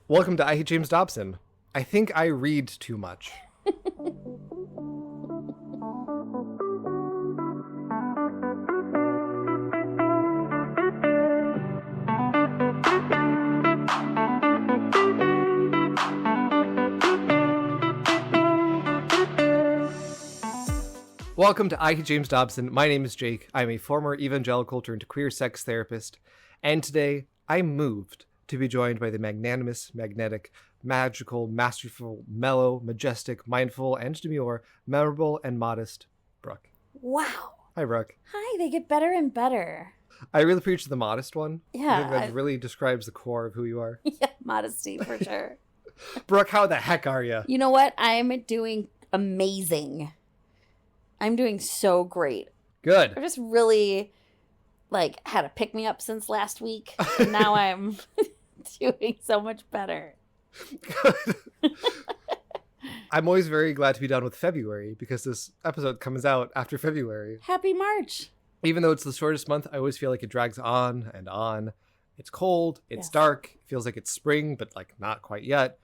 Welcome to I Hate James Dobson. I think I read too much. Welcome to I Hate James Dobson. My name is Jake. I'm a former evangelical turned queer sex therapist, and today I'm moved to be joined by the magnanimous, magnetic, magical, masterful, mellow, majestic, mindful, and demure, memorable, and modest Brooke. Wow. Hi, Brooke. Hi, they get better and better. I really preach the modest one. Yeah. I think that really describes the core of who you are. Yeah, modesty for sure. Brooke, how the heck are you? You know what? I'm doing amazing. I'm doing so great. Good. I just really, had a pick-me-up since last week. And now I'm doing so much better. Good. I'm always very glad to be done with February because this episode comes out after February. Happy March. Even though it's the shortest month, I always feel like it drags on and on. It's cold, it's Yes. dark, it feels like it's spring, but not quite yet.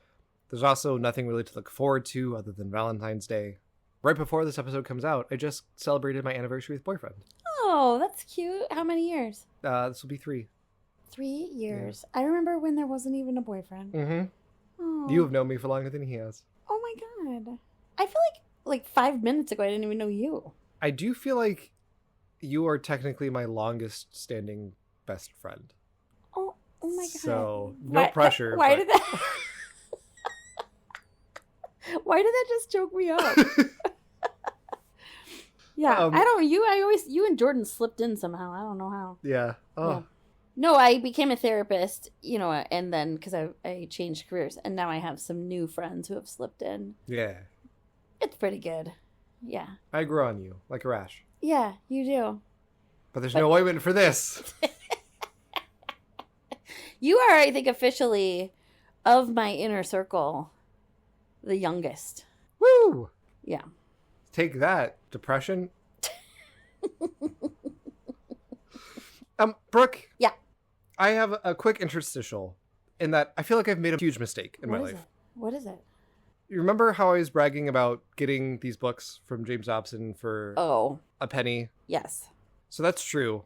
There's also nothing really to look forward to other than Valentine's Day. Right before this episode comes out, I just celebrated my anniversary with boyfriend. Oh, that's cute. How many years? This will be 3. 3 years. Yeah. I remember when there wasn't even a boyfriend. Mm-hmm. Oh. You have known me for longer than he has. Oh my God. I feel like 5 minutes ago I didn't even know you. I do feel like you are technically my longest standing best friend. Oh my God. So, no pressure. Why did that... Why did that just choke me up? Yeah, I don't. You and Jordan slipped in somehow. I don't know how. Yeah. Oh. Yeah. No, I became a therapist, and then because I changed careers, and now I have some new friends who have slipped in. Yeah. It's pretty good. Yeah. I grew on you like a rash. Yeah, you do. But there's no ointment for this. You are, I think, officially of my inner circle, the youngest. Woo! Yeah. Take that, depression. Brooke. Yeah. I have a quick interstitial in that I feel like I've made a huge mistake in my life. What is it? You remember how I was bragging about getting these books from James Dobson for a penny? Yes. So that's true.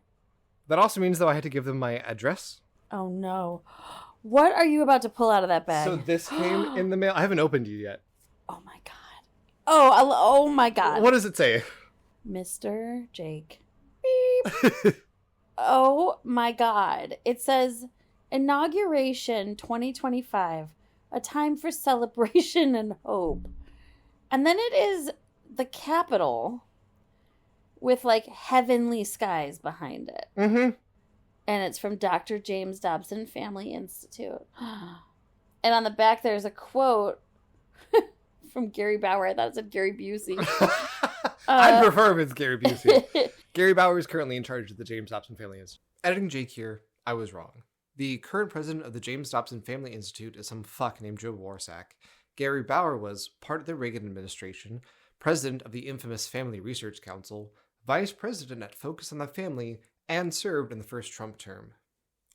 That also means, though, I had to give them my address. Oh, no. What are you about to pull out of that bag? So this came in the mail. I haven't opened you yet. Oh, my God. Oh, my God. What does it say? Mr. Jake. Beep. Oh, my God. It says, Inauguration 2025, a time for celebration and hope. And then it is the Capitol with, heavenly skies behind it. Mm-hmm. And it's from Dr. James Dobson Family Institute. And on the back, there's a quote from Gary Bauer. I thought it said Gary Busey. I'd prefer if it's Gary Busey. Gary Bauer is currently in charge of the James Dobson Family Institute. Editing Jake here, I was wrong. The current president of the James Dobson Family Institute is some fuck named Joe Warsack. Gary Bauer was part of the Reagan administration, president of the infamous Family Research Council, vice president at Focus on the Family, and served in the first Trump term.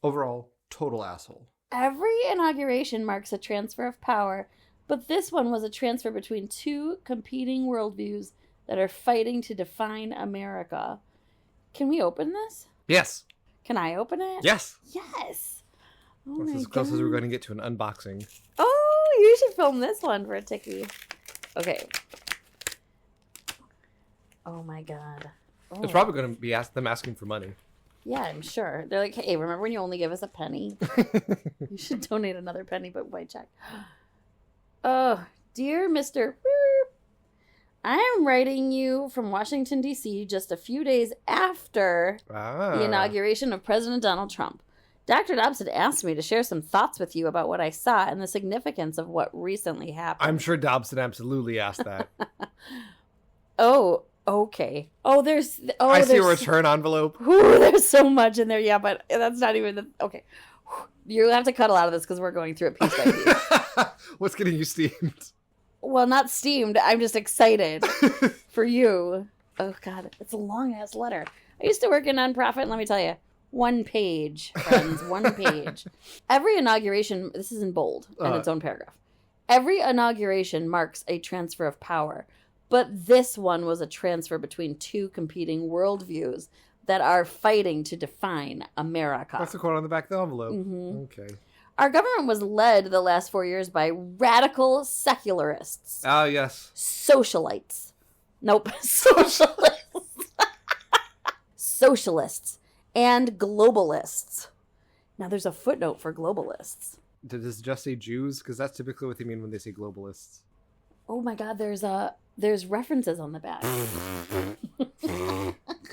Overall, total asshole. Every inauguration marks a transfer of power, but this one was a transfer between two competing worldviews that are fighting to define America. Can we open this? Yes. Can I open it? Yes. Yes. Oh That's my as close God. as we're going to get to an unboxing. Oh, you should film this one for a Tiki. Okay. Oh my God. Oh. It's probably going to be them asking for money. Yeah, I'm sure. They're like, hey, remember when you only give us a penny? You should donate another penny, but by check. Oh, dear Mr. I am writing you from Washington, D.C. just a few days after the inauguration of President Donald Trump. Dr. Dobson asked me to share some thoughts with you about what I saw and the significance of what recently happened. I'm sure Dobson absolutely asked that. Oh, okay. I see a return envelope. Ooh, there's so much in there. Yeah, but that's not even the... Okay. You have to cut a lot of this because we're going through it piece by piece. What's getting you steamed? Well, not steamed. I'm just excited for you. Oh, God. It's a long-ass letter. I used to work in nonprofit, and let me tell you, One page, friends. One page. Every inauguration, this is in bold in its own paragraph. Every inauguration marks a transfer of power, but this one was a transfer between two competing worldviews that are fighting to define America. That's a quote on the back of the envelope. Mm-hmm. Okay. Our government was led the last 4 years by radical secularists. Ah, yes. Socialites. Nope. Socialists. Socialists. And globalists. Now, there's a footnote for globalists. Does it just say Jews? Because that's typically what they mean when they say globalists. Oh my God, there's references on the back.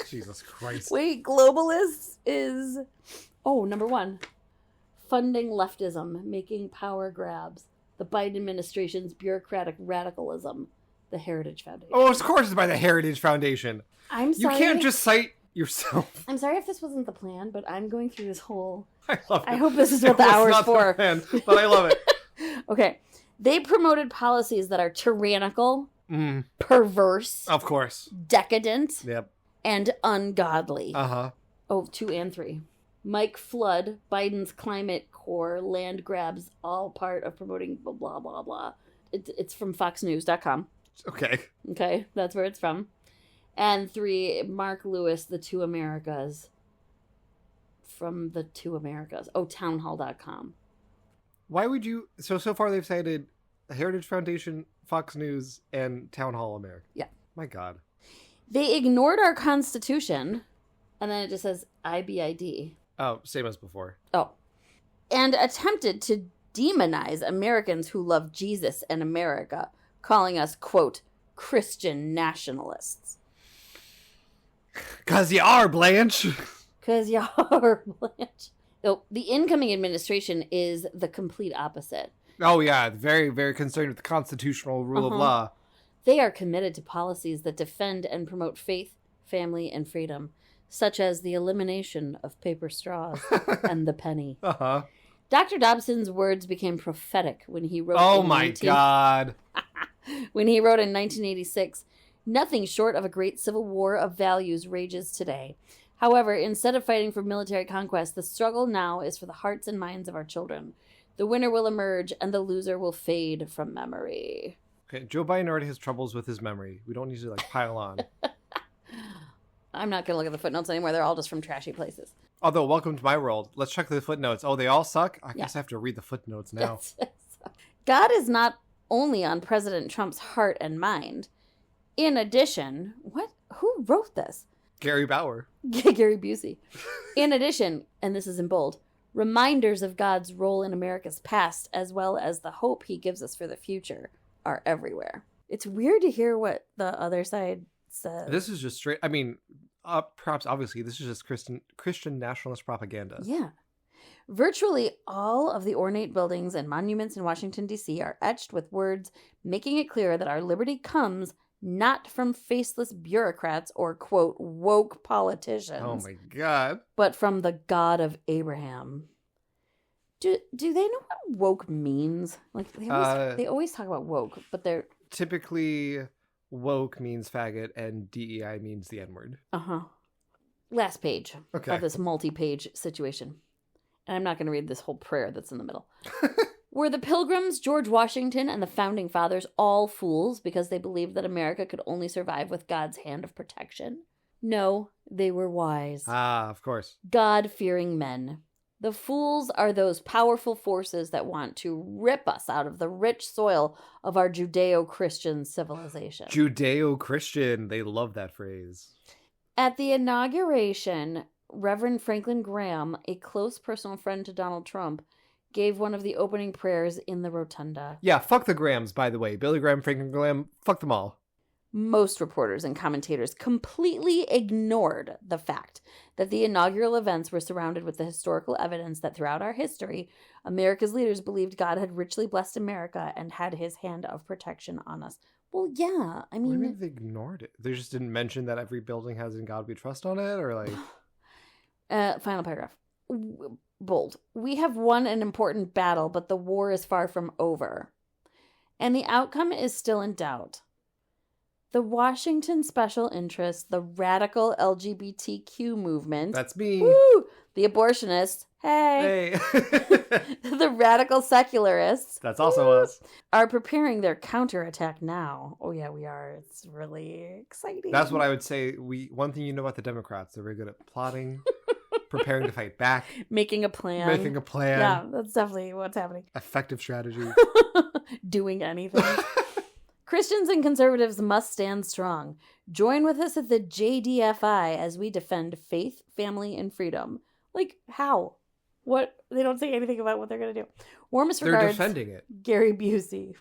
Jesus Christ. Wait, globalists is... Oh, number 1. Funding leftism, making power grabs. The Biden administration's bureaucratic radicalism. The Heritage Foundation. Oh, of course it's by the Heritage Foundation. I'm sorry. You can't just cite yourself. I'm sorry if this wasn't the plan, but I'm going through this whole... I love it. I hope this is what the hour's for. Plan, but I love it. Okay. They promoted policies that are tyrannical, perverse, of course, decadent, yep, and ungodly. Uh-huh. Oh, 2 and 3. Mike Flood, Biden's climate core, land grabs, all part of promoting blah, blah, blah, blah. It's from foxnews.com. Okay. Okay, that's where it's from. And 3, Mark Lewis, The Two Americas. From The Two Americas. Oh, townhall.com. Why would you... So far they've cited the Heritage Foundation, Fox News, and Town Hall America. Yeah. My God. They ignored our Constitution, and then it just says IBID. Oh, same as before. Oh. And attempted to demonize Americans who love Jesus and America, calling us, quote, Christian nationalists. 'Cause you are, Blanche. 'Cause you are, Blanche. So the incoming administration is the complete opposite. Oh, yeah. Very, very concerned with the constitutional rule of law. They are committed to policies that defend and promote faith, family, and freedom, such as the elimination of paper straws and the penny. Uh-huh. Dr. Dobson's words became prophetic when he wrote God. When he wrote in 1986, nothing short of a great civil war of values rages today. However, instead of fighting for military conquest, the struggle now is for the hearts and minds of our children. The winner will emerge, and the loser will fade from memory. Okay, Joe Biden already has troubles with his memory. We don't need to, pile on. I'm not going to look at the footnotes anymore. They're all just from trashy places. Although, welcome to my world. Let's check the footnotes. Oh, they all suck? I guess I have to read the footnotes now. God is not only on President Trump's heart and mind. In addition, who wrote this? Gary Bauer. Gary Busey. In addition, and this is in bold, reminders of God's role in America's past, as well as the hope he gives us for the future, are everywhere. It's weird to hear what the other side says. This is just straight, perhaps obviously, this is just Christian nationalist propaganda. Yeah. Virtually all of the ornate buildings and monuments in Washington, D.C. are etched with words making it clear that our liberty comes not from faceless bureaucrats or, quote, woke politicians. Oh my God. But from the God of Abraham. Do they know what woke means? They always talk about woke, but they're... Typically, woke means faggot and DEI means the N-word. Uh-huh. Last page of this multi-page situation. And I'm not going to read this whole prayer that's in the middle. Were the Pilgrims, George Washington, and the Founding Fathers all fools because they believed that America could only survive with God's hand of protection? No, they were wise. Ah, of course. God-fearing men. The fools are those powerful forces that want to rip us out of the rich soil of our Judeo-Christian civilization. Judeo-Christian. They love that phrase. At the inauguration, Reverend Franklin Graham, a close personal friend to Donald Trump, gave one of the opening prayers in the rotunda. Yeah, fuck the Grahams, by the way. Billy Graham, Franklin Graham, fuck them all. Most reporters and commentators completely ignored the fact that the inaugural events were surrounded with the historical evidence that throughout our history, America's leaders believed God had richly blessed America and had his hand of protection on us. Well, yeah, I mean... What do you mean they ignored it? They just didn't mention that every building has In God We Trust on it, or Final paragraph. Bold. We have won an important battle, but the war is far from over. And the outcome is still in doubt. The Washington Special Interests, the radical LGBTQ movement. That's me. Woo! The abortionists. Hey. The radical secularists. That's also us. Are preparing their counterattack now. Oh, yeah, we are. It's really exciting. That's what I would say. One thing you know about the Democrats, they're very good at plotting, preparing to fight back. Making a plan. Yeah, that's definitely what's happening. Effective strategy. Doing anything. Christians and conservatives must stand strong. Join with us at the JDFI as we defend faith, family, and freedom. Like, how? What? They don't say anything about what they're going to do. Warmest regards. They're defending it. Gary Busey.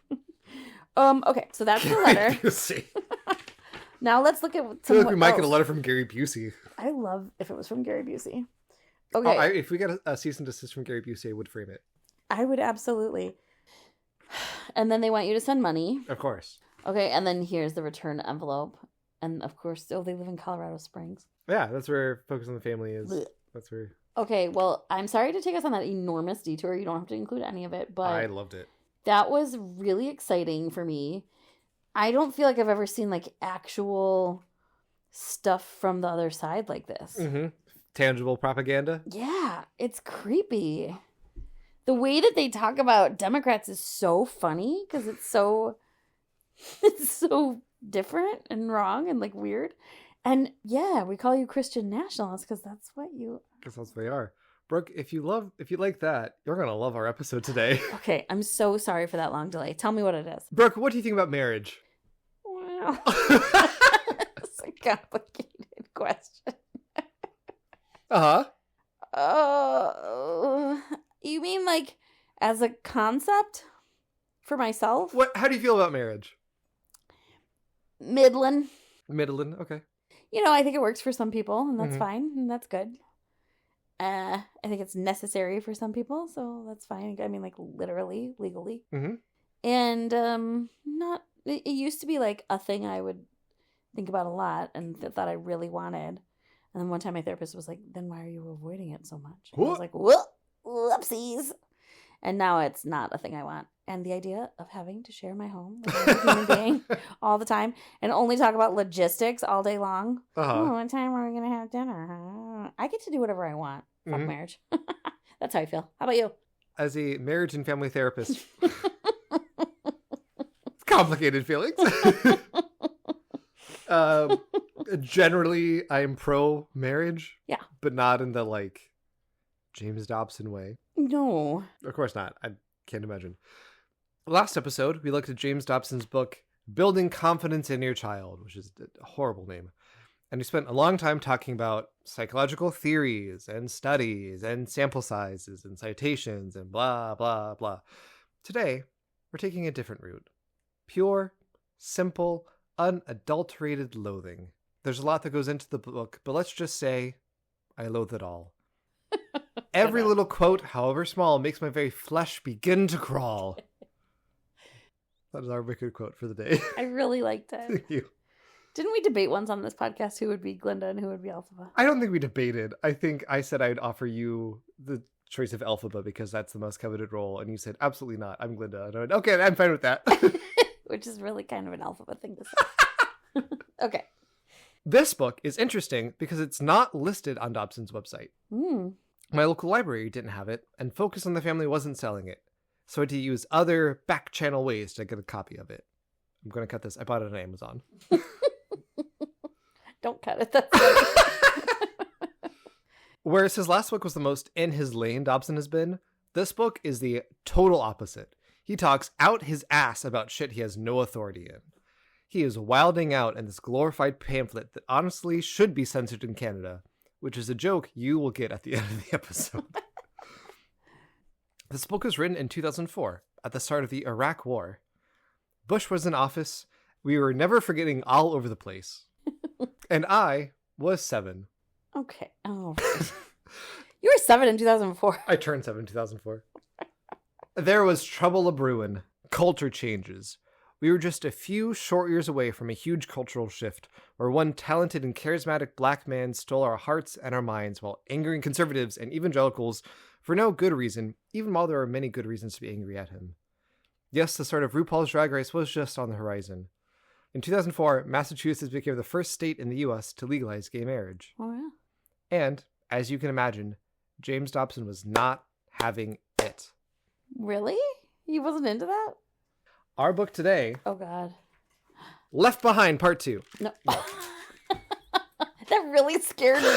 Okay, so that's the letter. Busey. Now let's look at some. I feel like we might get a letter from Gary Busey. I love if it was from Gary Busey. Okay. Oh, if we get a cease and desist from Gary Busey, I would frame it. I would absolutely. And then they want you to send money. Of course. Okay, and then here's the return envelope. And of course, they live in Colorado Springs. Yeah, that's where Focus on the Family is. Blech. That's where. Okay, well, I'm sorry to take us on that enormous detour. You don't have to include any of it, but I loved it. That was really exciting for me. I don't feel like I've ever seen like actual stuff from the other side like this. Mm-hmm. Tangible propaganda. Yeah, it's creepy. The way that they talk about Democrats is so funny because it's so different and wrong and like weird. And yeah, we call you Christian nationalists because that's what you. Because that's what they are. Brooke, if you like that, you're gonna love our episode today. Okay, I'm so sorry for that long delay. Tell me what it is. Brooke, what do you think about marriage? Well, it's a complicated question. You mean like as a concept for myself? How do you feel about marriage? Middling, okay. You know, I think it works for some people, and that's Mm-hmm. fine, and that's good. I think it's necessary for some people, so that's fine. I mean, like literally, legally. Mm-hmm. And not. It used to be like a thing I would think about a lot and thought I really wanted. And then one time my therapist was like, "Then why are you avoiding it so much?" And I was like, whoopsies. And now it's not a thing I want. And the idea of having to share my home with another human being all the time and only talk about logistics all day long. Oh, what time are we going to have dinner? I get to do whatever I want. Fuck marriage. That's how I feel. How about you? As a marriage and family therapist, complicated feelings. Generally, I'm pro marriage. Yeah. But not in the like James Dobson way. No. Of course not. I can't imagine. Last episode, we looked at James Dobson's book, Building Confidence in Your Child, which is a horrible name. And we spent a long time talking about psychological theories and studies and sample sizes and citations and blah, blah, blah. Today, we're taking a different route. Pure, simple, unadulterated loathing. There's a lot that goes into the book, but let's just say I loathe it all. Every little quote, however small, makes my very flesh begin to crawl. That is our wicked quote for the day. I really liked it. Thank you. Didn't we debate once on this podcast who would be Glinda and who would be Elphaba? I don't think we debated. I think I said I'd offer you the choice of Elphaba because that's the most coveted role. And you said, absolutely not. I'm Glinda. And I went, okay, I'm fine with that. Which is really kind of an Elphaba thing to say. Okay. This book is interesting because it's not listed on Dobson's website. My local library didn't have it, and Focus on the Family wasn't selling it. So I had to use other back channel ways to get a copy of it. I'm going to cut this. I bought it on Amazon. Don't cut it. That's funny. Whereas his last book was the most in his lane Dobson has been, this book is the total opposite. He talks out his ass about shit he has no authority in. He is wilding out in this glorified pamphlet that honestly should be censored in Canada, which is a joke you will get at the end of the episode. This book was written in 2004, at the start of the Iraq War. Bush was in office. We were never forgetting all over the place. And I was 7. Okay. Oh. You were 7 in 2004. I turned 7 in 2004. There was trouble a-brewin', culture changes. We were just a few short years away from a huge cultural shift, where one talented and charismatic black man stole our hearts and our minds while angering conservatives and evangelicals for no good reason, even while there are many good reasons to be angry at him. Yes, the start of RuPaul's Drag Race was just on the horizon. In 2004, Massachusetts became the first state in the U.S. to legalize gay marriage. Oh, yeah. And, as you can imagine, James Dobson was not having it. Really? He wasn't into that? Our book today, Oh, God. Left Behind Part 2. No. That really scared me.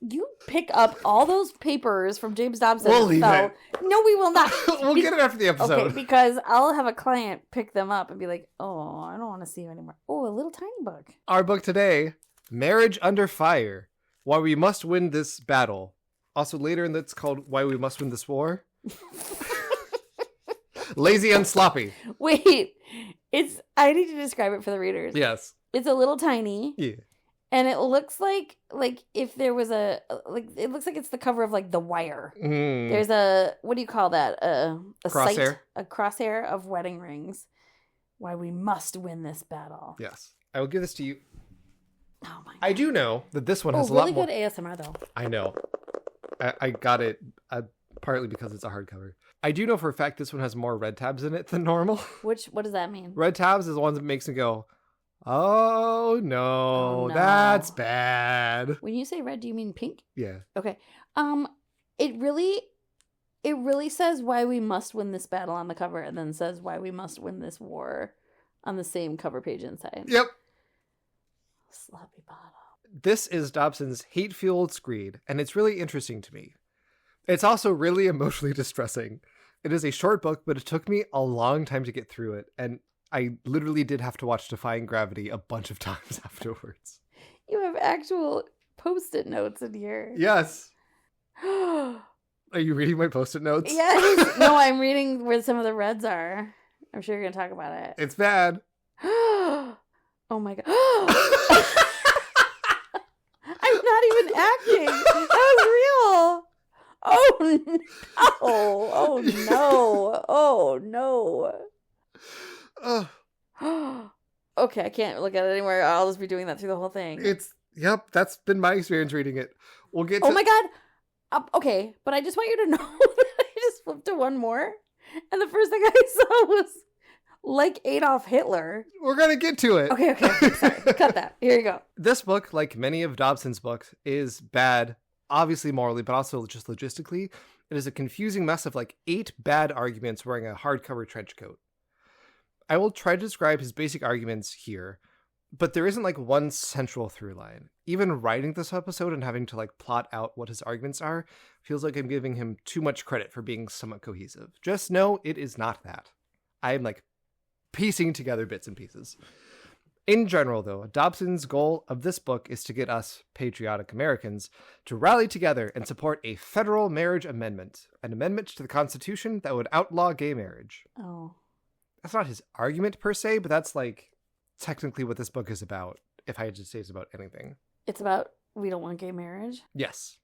You pick up all those papers from James Dobson. We'll leave it. No, we will not. We'll get it after the episode. Okay, because I'll have a client pick them up and be like, oh, I don't want to see you anymore. Oh, a little tiny book. Our book today, Marriage Under Fire. Why We Must Win This Battle. Also later in that's called Why We Must Win This War. Lazy and Sloppy. Wait, I need to describe it for the readers. Yes. It's a little tiny. Yeah. And it looks like if there was it looks like it's the cover of like The Wire. Mm. There's a, what do you call that? A Crosshair. sight, a crosshair of wedding rings. Why we must win this battle. Yes. I will give this to you. Oh my God. I do know that this one has a really lot more. good ASMR though. I know. I got it partly because it's a hardcover. I do know for a fact this one has more red tabs in it than normal. What does that mean? Red tabs is the ones that makes me go, oh no, that's bad. When you say red, do you mean pink? Yeah. Okay. It really says why we must win this battle on the cover, and then says why we must win this war on the same cover page inside. Yep. Sloppy bottom. This is Dobson's hate-fueled screed, and it's really interesting to me. It's also really emotionally distressing. It is a short book, but it took me a long time to get through it, and I literally did have to watch Defying Gravity a bunch of times afterwards. You have actual Post-it notes in here. Yes. Are you reading my Post-it notes? Yes. No, I'm reading where some of the reds are. I'm sure you're going to talk about it. It's bad. Oh my God. I'm not even acting. That was real. Oh no. Oh no. Oh no. Okay, I can't look at it anymore. I'll just be doing that through the whole thing. Yep, that's been my experience reading it. We'll get to... Oh my God. Okay, but I just want you to know that I just flipped to one more. And the first thing I saw was like Adolf Hitler. We're going to get to it. Okay. Sorry. Cut that. Here you go. This book, like many of Dobson's books, is bad, obviously morally, but also just logistically. It is a confusing mess of like 8 bad arguments wearing a hardcover trench coat. I will try to describe his basic arguments here, but there isn't like one central through line. Even writing this episode and having to like plot out what his arguments are feels like I'm giving him too much credit for being somewhat cohesive. Just know it is not that. I am like piecing together bits and pieces. In general, though, Dobson's goal of this book is to get us, patriotic Americans, to rally together and support a federal marriage amendment, an amendment to the Constitution that would outlaw gay marriage. Oh. That's not his argument per se, but that's like technically what this book is about, if I had to say it's about anything. It's about we don't want gay marriage? Yes.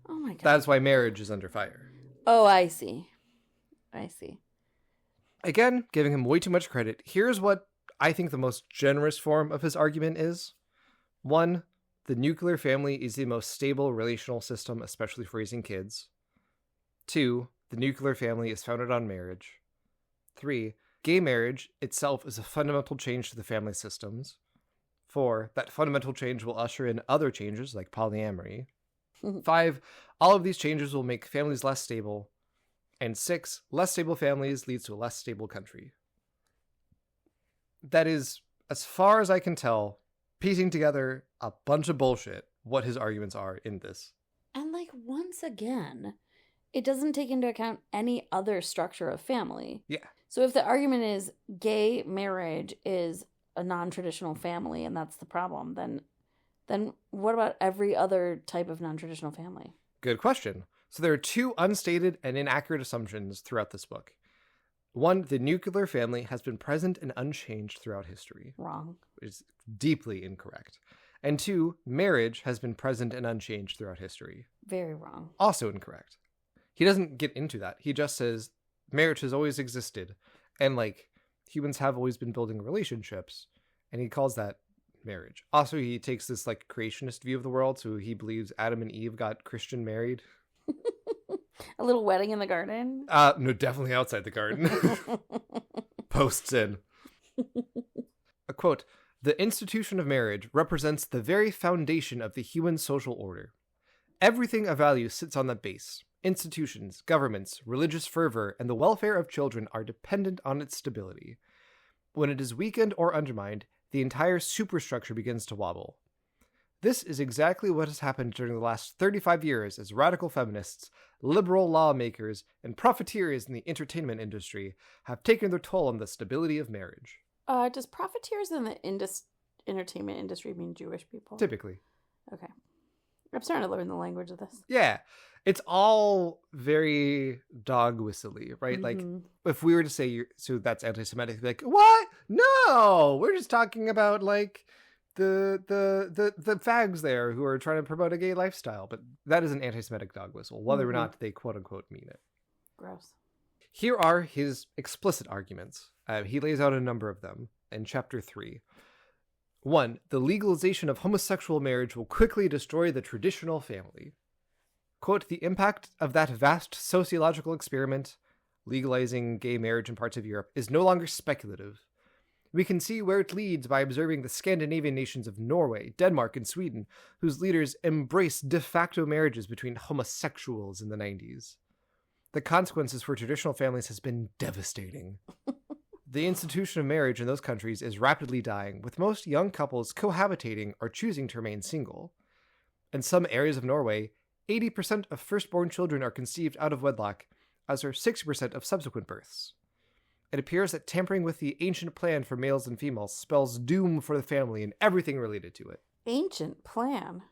Oh my God. That's why marriage is under fire. Oh, I see. Again, giving him way too much credit. Here's what I think the most generous form of his argument is. 1, the nuclear family is the most stable relational system, especially for raising kids. 2, the nuclear family is founded on marriage. 3, gay marriage itself is a fundamental change to the family systems. 4, that fundamental change will usher in other changes like polyamory. 5, all of these changes will make families less stable. And 6, less stable families leads to a less stable country. That is, as far as I can tell, piecing together a bunch of bullshit what his arguments are in this. And like once again, it doesn't take into account any other structure of family. Yeah. So if the argument is gay marriage is a non-traditional family and that's the problem, then what about every other type of non-traditional family? Good question. So there are 2 unstated and inaccurate assumptions throughout this book. 1, the nuclear family has been present and unchanged throughout history. Wrong. Which is deeply incorrect. And 2, marriage has been present and unchanged throughout history. Very wrong. Also incorrect. He doesn't get into that. He just says marriage has always existed. And like humans have always been building relationships. And he calls that marriage. Also, he takes this like creationist view of the world. So he believes Adam and Eve got Christian married. A little wedding in the garden? No, definitely outside the garden. Posts in. quote, "The institution of marriage represents the very foundation of the human social order. Everything of value sits on that base. Institutions, governments, religious fervor, and the welfare of children are dependent on its stability. When it is weakened or undermined, the entire superstructure begins to wobble. This is exactly what has happened during the last 35 years as radical feminists, liberal lawmakers, and profiteers in the entertainment industry have taken their toll on the stability of marriage." Does profiteers in the entertainment industry mean Jewish people? Typically. Okay. I'm starting to learn the language of this. Yeah. It's all very dog whistly, right? Like, if we were to say, so that's anti-Semitic, like, what? No! We're just talking about, like, the fags there who are trying to promote a gay lifestyle. But that is an anti-Semitic dog whistle, whether or not they quote-unquote mean it. Gross. Here are his explicit arguments. He lays out a number of them in Chapter 3. 1. The legalization of homosexual marriage will quickly destroy the traditional family. Quote, "The impact of that vast sociological experiment, legalizing gay marriage in parts of Europe, is no longer speculative. We can see where it leads by observing the Scandinavian nations of Norway, Denmark, and Sweden, whose leaders embraced de facto marriages between homosexuals in the 90s. The consequences for traditional families has been devastating. The institution of marriage in those countries is rapidly dying, with most young couples cohabitating or choosing to remain single. In some areas of Norway, 80% of firstborn children are conceived out of wedlock, as are 60% of subsequent births. It appears that tampering with the ancient plan for males and females spells doom for the family and everything related to it." Ancient plan?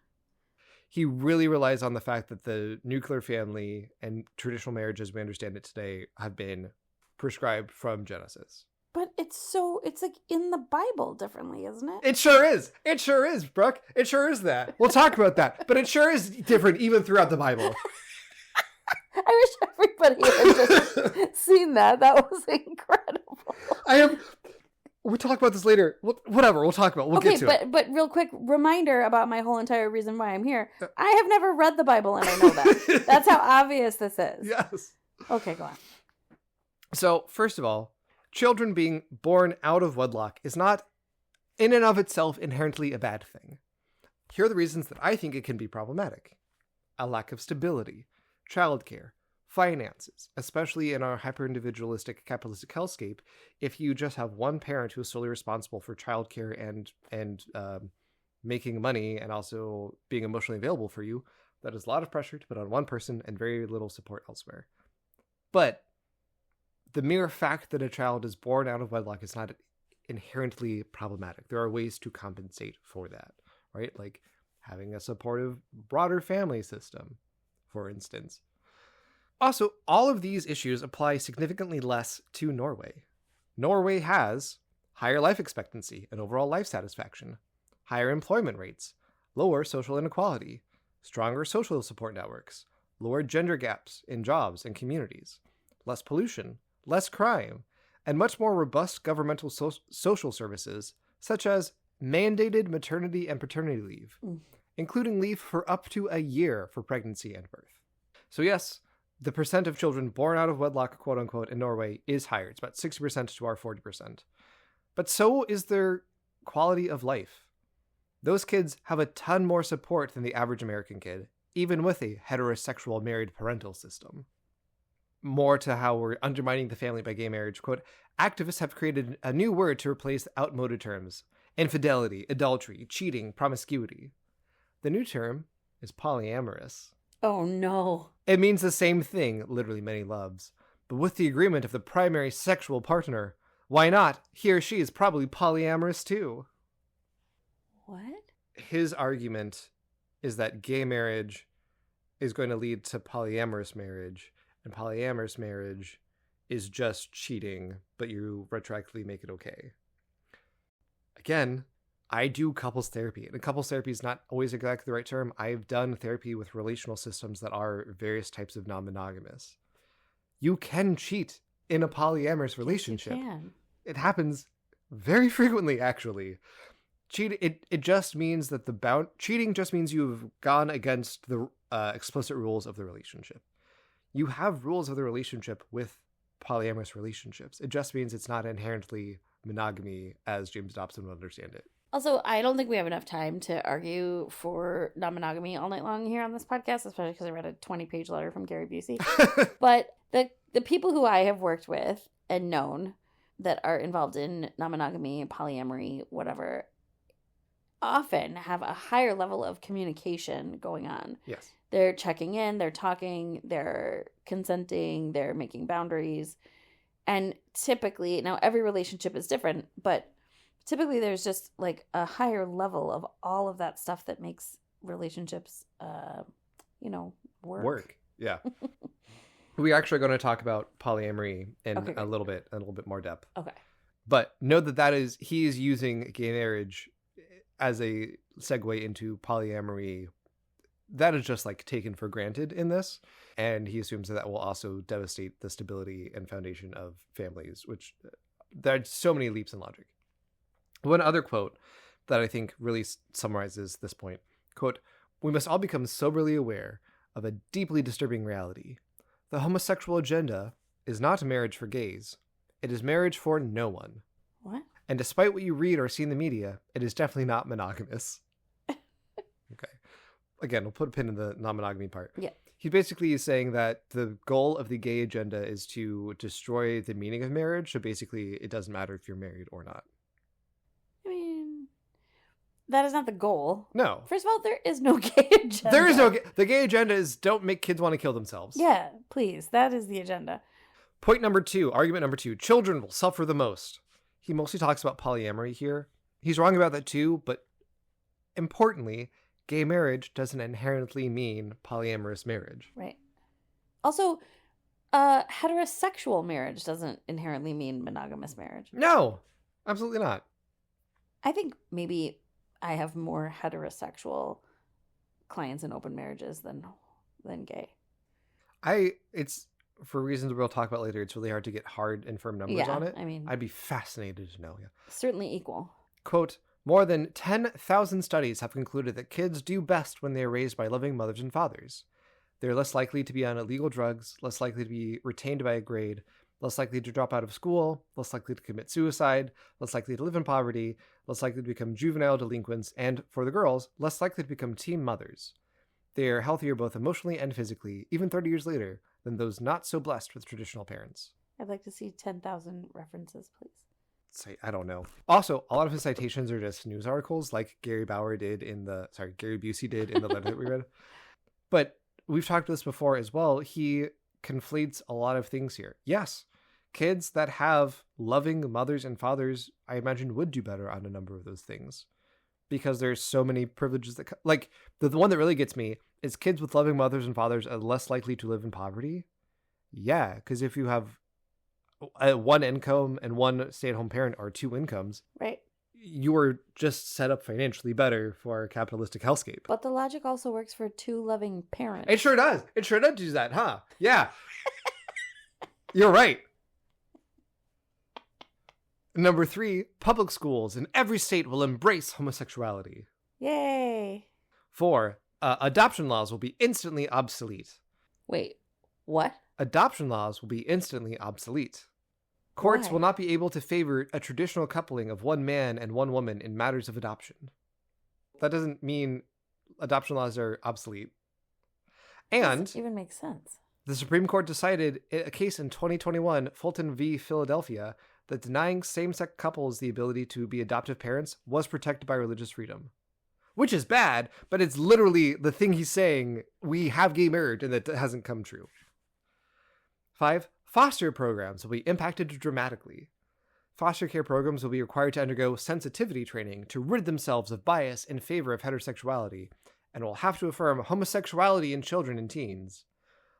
He really relies on the fact that the nuclear family and traditional marriage as we understand it today have been prescribed from Genesis. But it's like in the Bible differently, isn't it? It sure is. It sure is, Brooke. It sure is that. We'll talk about that. But it sure is different even throughout the Bible. I wish everybody had just seen that. That was incredible. We'll talk about this later. Whatever, we'll talk about it. We'll get to it. But real quick, reminder about my whole entire reason why I'm here. I have never read the Bible and I know that. That's how obvious this is. Yes. Okay, go on. So, first of all, children being born out of wedlock is not, in and of itself, inherently a bad thing. Here are the reasons that I think it can be problematic. A lack of stability, childcare, finances, especially in our hyper-individualistic capitalistic hellscape. If you just have one parent who is solely responsible for childcare and making money and also being emotionally available for you, that is a lot of pressure to put on one person and very little support elsewhere. But the mere fact that a child is born out of wedlock is not inherently problematic. There are ways to compensate for that, right? Like having a supportive, broader family system, for instance. Also, all of these issues apply significantly less to Norway. Norway has higher life expectancy and overall life satisfaction, higher employment rates, lower social inequality, stronger social support networks, lower gender gaps in jobs and communities, less pollution, less crime, and much more robust governmental social services, such as mandated maternity and paternity leave, including leave for up to a year for pregnancy and birth. So yes, the percent of children born out of wedlock, quote unquote, in Norway is higher. It's about 60% to our 40%. But so is their quality of life. Those kids have a ton more support than the average American kid, even with a heterosexual married parental system. More to how we're undermining the family by gay marriage, quote, activists have created a new word to replace the outmoded terms: infidelity, adultery, cheating, promiscuity. The new term is polyamorous. Oh no. It means the same thing, literally many loves, but with the agreement of the primary sexual partner. Why not? He or she is probably polyamorous too. What? His argument is that gay marriage is going to lead to polyamorous marriage, and polyamorous marriage is just cheating, but you retroactively make it okay. Again, I do couples therapy, and couples therapy is not always exactly the right term. I've done therapy with relational systems that are various types of non-monogamous. You can cheat in a polyamorous relationship. You can. It happens very frequently, actually. It just means that cheating just means you've gone against the explicit rules of the relationship. You have rules of the relationship with polyamorous relationships. It just means it's not inherently monogamy as James Dobson would understand it. Also, I don't think we have enough time to argue for non-monogamy all night long here on this podcast, especially because I read a 20-page letter from Gary Busey. But the people who I have worked with and known that are involved in non-monogamy, polyamory, whatever, often have a higher level of communication going on. Yes. They're checking in, they're talking, they're consenting, they're making boundaries. And typically, now every relationship is different, but typically there's just like a higher level of all of that stuff that makes relationships, work. Yeah. We actually are going to talk about polyamory in Okay, a little bit more depth. Okay. But know he is using gay marriage as a segue into polyamory. That is just like taken for granted in this. And he assumes that will also devastate the stability and foundation of families, which there are so many leaps in logic. One other quote that I think really summarizes this point, quote, "We must all become soberly aware of a deeply disturbing reality. The homosexual agenda is not marriage for gays. It is marriage for no one. What? And despite what you read or see in the media, it is definitely not monogamous." Okay. Again, we'll put a pin in the non-monogamy part. Yeah. He basically is saying that the goal of the gay agenda is to destroy the meaning of marriage. So basically, it doesn't matter if you're married or not. I mean, that is not the goal. No. First of all, there is no gay agenda. There is no... The gay agenda is don't make kids want to kill themselves. Yeah, please. That is the agenda. Point number 2, argument number 2, children will suffer the most. He mostly talks about polyamory here. He's wrong about that too, but importantly, gay marriage doesn't inherently mean polyamorous marriage. Right. Also, heterosexual marriage doesn't inherently mean monogamous marriage. No, absolutely not. I think maybe I have more heterosexual clients in open marriages than gay. It's for reasons we'll talk about later. It's really hard to get hard and firm numbers on it. I mean, I'd be fascinated to know. Yeah. Certainly equal. Quote, "More than 10,000 studies have concluded that kids do best when they are raised by loving mothers and fathers. They're less likely to be on illegal drugs, less likely to be retained by a grade, less likely to drop out of school, less likely to commit suicide, less likely to live in poverty, less likely to become juvenile delinquents, and, for the girls, less likely to become teen mothers. They are healthier both emotionally and physically, even 30 years later, than those not so blessed with traditional parents." I'd like to see 10,000 references, please. I don't know. Also, a lot of his citations are just news articles like Gary Busey did in the letter that we read. But we've talked about this before as well. He conflates a lot of things here. Yes, kids that have loving mothers and fathers, I imagine, would do better on a number of those things because there's so many privileges that, like, the one that really gets me is kids with loving mothers and fathers are less likely to live in poverty. Yeah, because if you have one income and one stay-at-home parent or two incomes, right, you are just set up financially better for a capitalistic hellscape. But the logic also works for two loving parents. It sure does. It sure does do that, huh? Yeah. You're right. Number 3, public schools in every state will embrace homosexuality. Yay. 4, adoption laws will be instantly obsolete. Wait, what? Adoption laws will be instantly obsolete. Courts Why? will not be able to favor a traditional coupling of one man and one woman in matters of adoption. That doesn't mean adoption laws are obsolete. And doesn't even make sense. The Supreme Court decided a case in 2021, Fulton v. Philadelphia, that denying same-sex couples the ability to be adoptive parents was protected by religious freedom. Which is bad, but it's literally the thing he's saying, we have gay marriage, and that hasn't come true. 5, foster programs will be impacted dramatically. Foster care programs will be required to undergo sensitivity training to rid themselves of bias in favor of heterosexuality, and will have to affirm homosexuality in children and teens.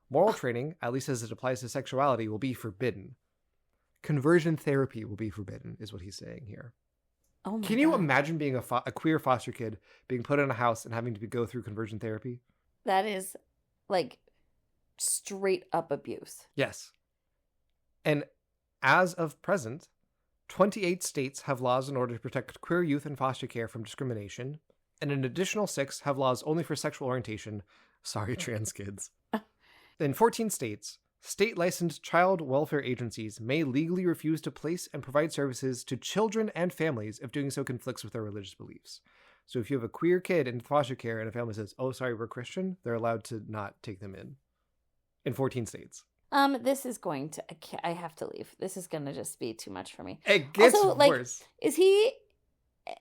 Moral training, at least as it applies to sexuality, will be forbidden. Conversion therapy will be forbidden, is what he's saying here. Oh my Can you God. imagine being a queer foster kid, being put in a house and having to go through conversion therapy? That is, like, straight up abuse. Yes. And as of present, 28 states have laws in order to protect queer youth in foster care from discrimination, and an additional 6 have laws only for sexual orientation. Sorry, trans kids. In 14 states, State-licensed child welfare agencies may legally refuse to place and provide services to children and families if doing so conflicts with their religious beliefs. So if you have a queer kid in foster care and a family says, oh, sorry, we're Christian, they're allowed to not take them in 14 states. This is going to, I have to leave. This is going to just be too much for me. It gets also, like, worse. Is he,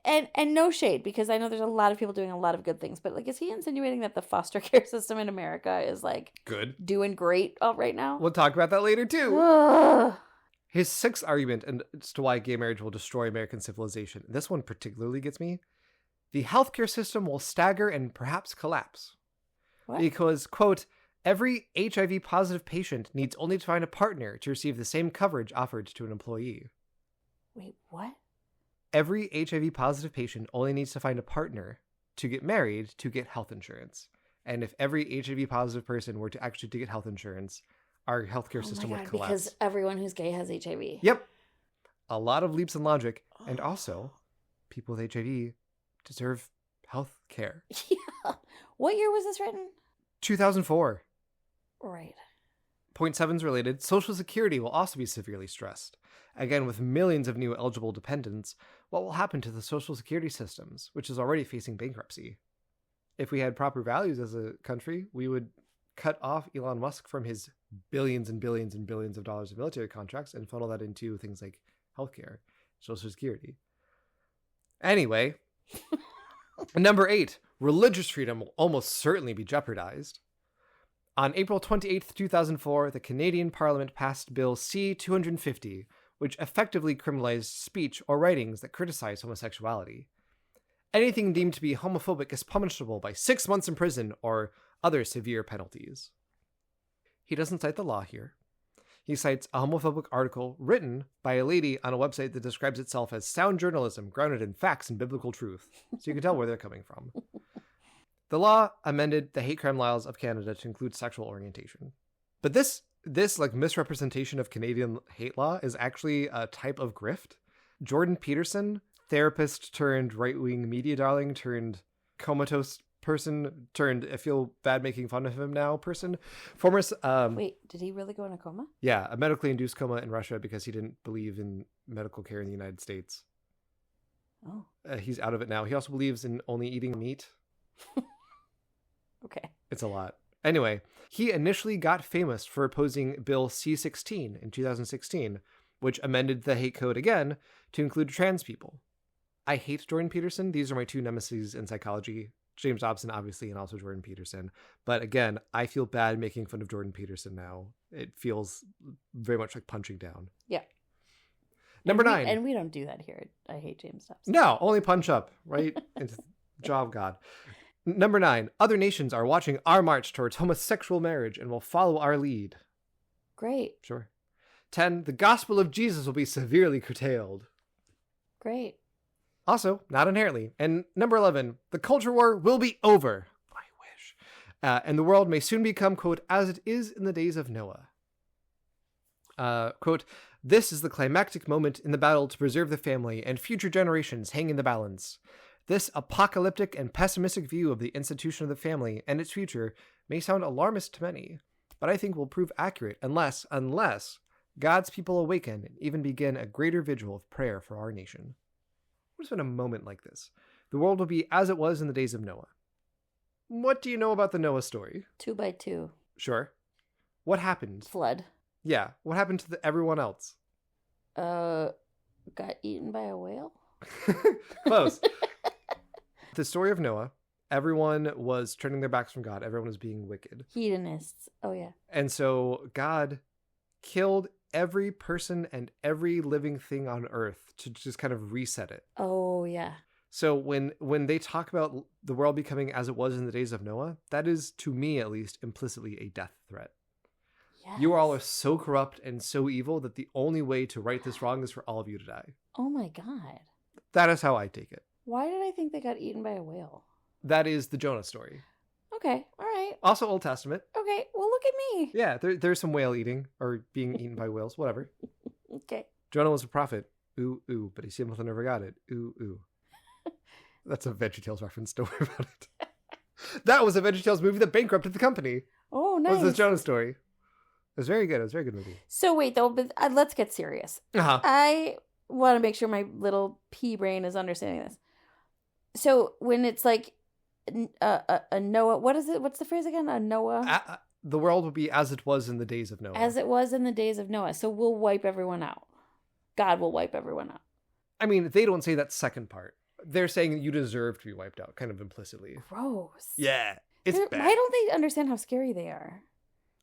and no shade, because I know there's a lot of people doing a lot of good things, but like, is he insinuating that the foster care system in America is like good, doing great right now? We'll talk about that later too. His sixth argument as to why gay marriage will destroy American civilization. This one particularly gets me. The healthcare system will stagger and perhaps collapse. What? Because, quote, every HIV positive patient needs only to find a partner to receive the same coverage offered to an employee. Wait, what? Every HIV positive patient only needs to find a partner to get married to get health insurance. And if every HIV positive person were to actually get health insurance, our healthcare system would collapse. Because everyone who's gay has HIV. Yep. A lot of leaps in logic. And also, people with HIV deserve health care. Yeah. What year was this written? 2004. Right. Point 7's related. Social Security will also be severely stressed. Again, with millions of new eligible dependents, what will happen to the Social Security systems, which is already facing bankruptcy? If we had proper values as a country, we would cut off Elon Musk from his billions and billions and billions of dollars of military contracts and funnel that into things like healthcare, Social Security. Anyway, number 8, religious freedom will almost certainly be jeopardized. On April 28th, 2004, the Canadian Parliament passed Bill C-250, which effectively criminalized speech or writings that criticize homosexuality. Anything deemed to be homophobic is punishable by 6 months in prison or other severe penalties. He doesn't cite the law here. He cites a homophobic article written by a lady on a website that describes itself as sound journalism grounded in facts and biblical truth. So you can tell where they're coming from. The law amended the hate crime laws of Canada to include sexual orientation. But this like misrepresentation of Canadian hate law is actually a type of grift. Jordan Peterson, therapist turned right-wing media darling turned comatose person turned I feel bad making fun of him now person. Former Wait, did he really go in a coma? Yeah, a medically induced coma in Russia because he didn't believe in medical care in the United States. Oh. He's out of it now. He also believes in only eating meat. Okay. It's a lot. Anyway, he initially got famous for opposing Bill C-16 in 2016, which amended the hate code again to include trans people. I hate Jordan Peterson. These are my two nemeses in psychology. James Dobson, obviously, and also Jordan Peterson. But again, I feel bad making fun of Jordan Peterson now. It feels very much like punching down. Yeah. Number 9. And we don't do that here. I hate James Dobson. No, only punch up, right? Into the jaw of God. Number 9. Other nations are watching our march towards homosexual marriage and will follow our lead. Great. Sure. 10. The gospel of Jesus will be severely curtailed. Great. Also, not inherently. And number 11. The culture war will be over. I wish. And the world may soon become, quote, as it is in the days of Noah. Quote, this is the climactic moment in the battle to preserve the family and future generations hang in the balance. This apocalyptic and pessimistic view of the institution of the family and its future may sound alarmist to many, but I think will prove accurate unless God's people awaken and even begin a greater vigil of prayer for our nation. What if in a moment like this, the world will be as it was in the days of Noah? What do you know about the Noah story? 2 by 2. Sure. What happened? Flood. Yeah. What happened to everyone else? Got eaten by a whale? Close. The story of Noah, everyone was turning their backs from God. Everyone was being wicked. Hedonists. Oh, yeah. And so God killed every person and every living thing on earth to just kind of reset it. Oh, yeah. So when they talk about the world becoming as it was in the days of Noah, that is, to me at least, implicitly a death threat. Yes. You all are so corrupt and so evil that the only way to right this wrong is for all of you to die. Oh, my God. That is how I take it. Why did I think they got eaten by a whale? That is the Jonah story. Okay, all right. Also Old Testament. Okay, well, look at me. Yeah, there's some whale eating or being eaten by whales, whatever. Okay. Jonah was a prophet. Ooh, ooh, but he simply never got it. Ooh, ooh. That's a VeggieTales reference. Don't worry about it. That was a VeggieTales movie that bankrupted the company. Oh, nice. Was the Jonah story. It was very good. It was a very good movie. So wait, though, but let's get serious. Uh-huh. I want to make sure my little pea brain is understanding this. So when it's like a Noah, what is it? What's the phrase again? A Noah? The world will be as it was in the days of Noah. As it was in the days of Noah. So we'll wipe everyone out. God will wipe everyone out. I mean, they don't say that second part. They're saying you deserve to be wiped out, kind of implicitly. Gross. Yeah, it's bad. Why don't they understand how scary they are?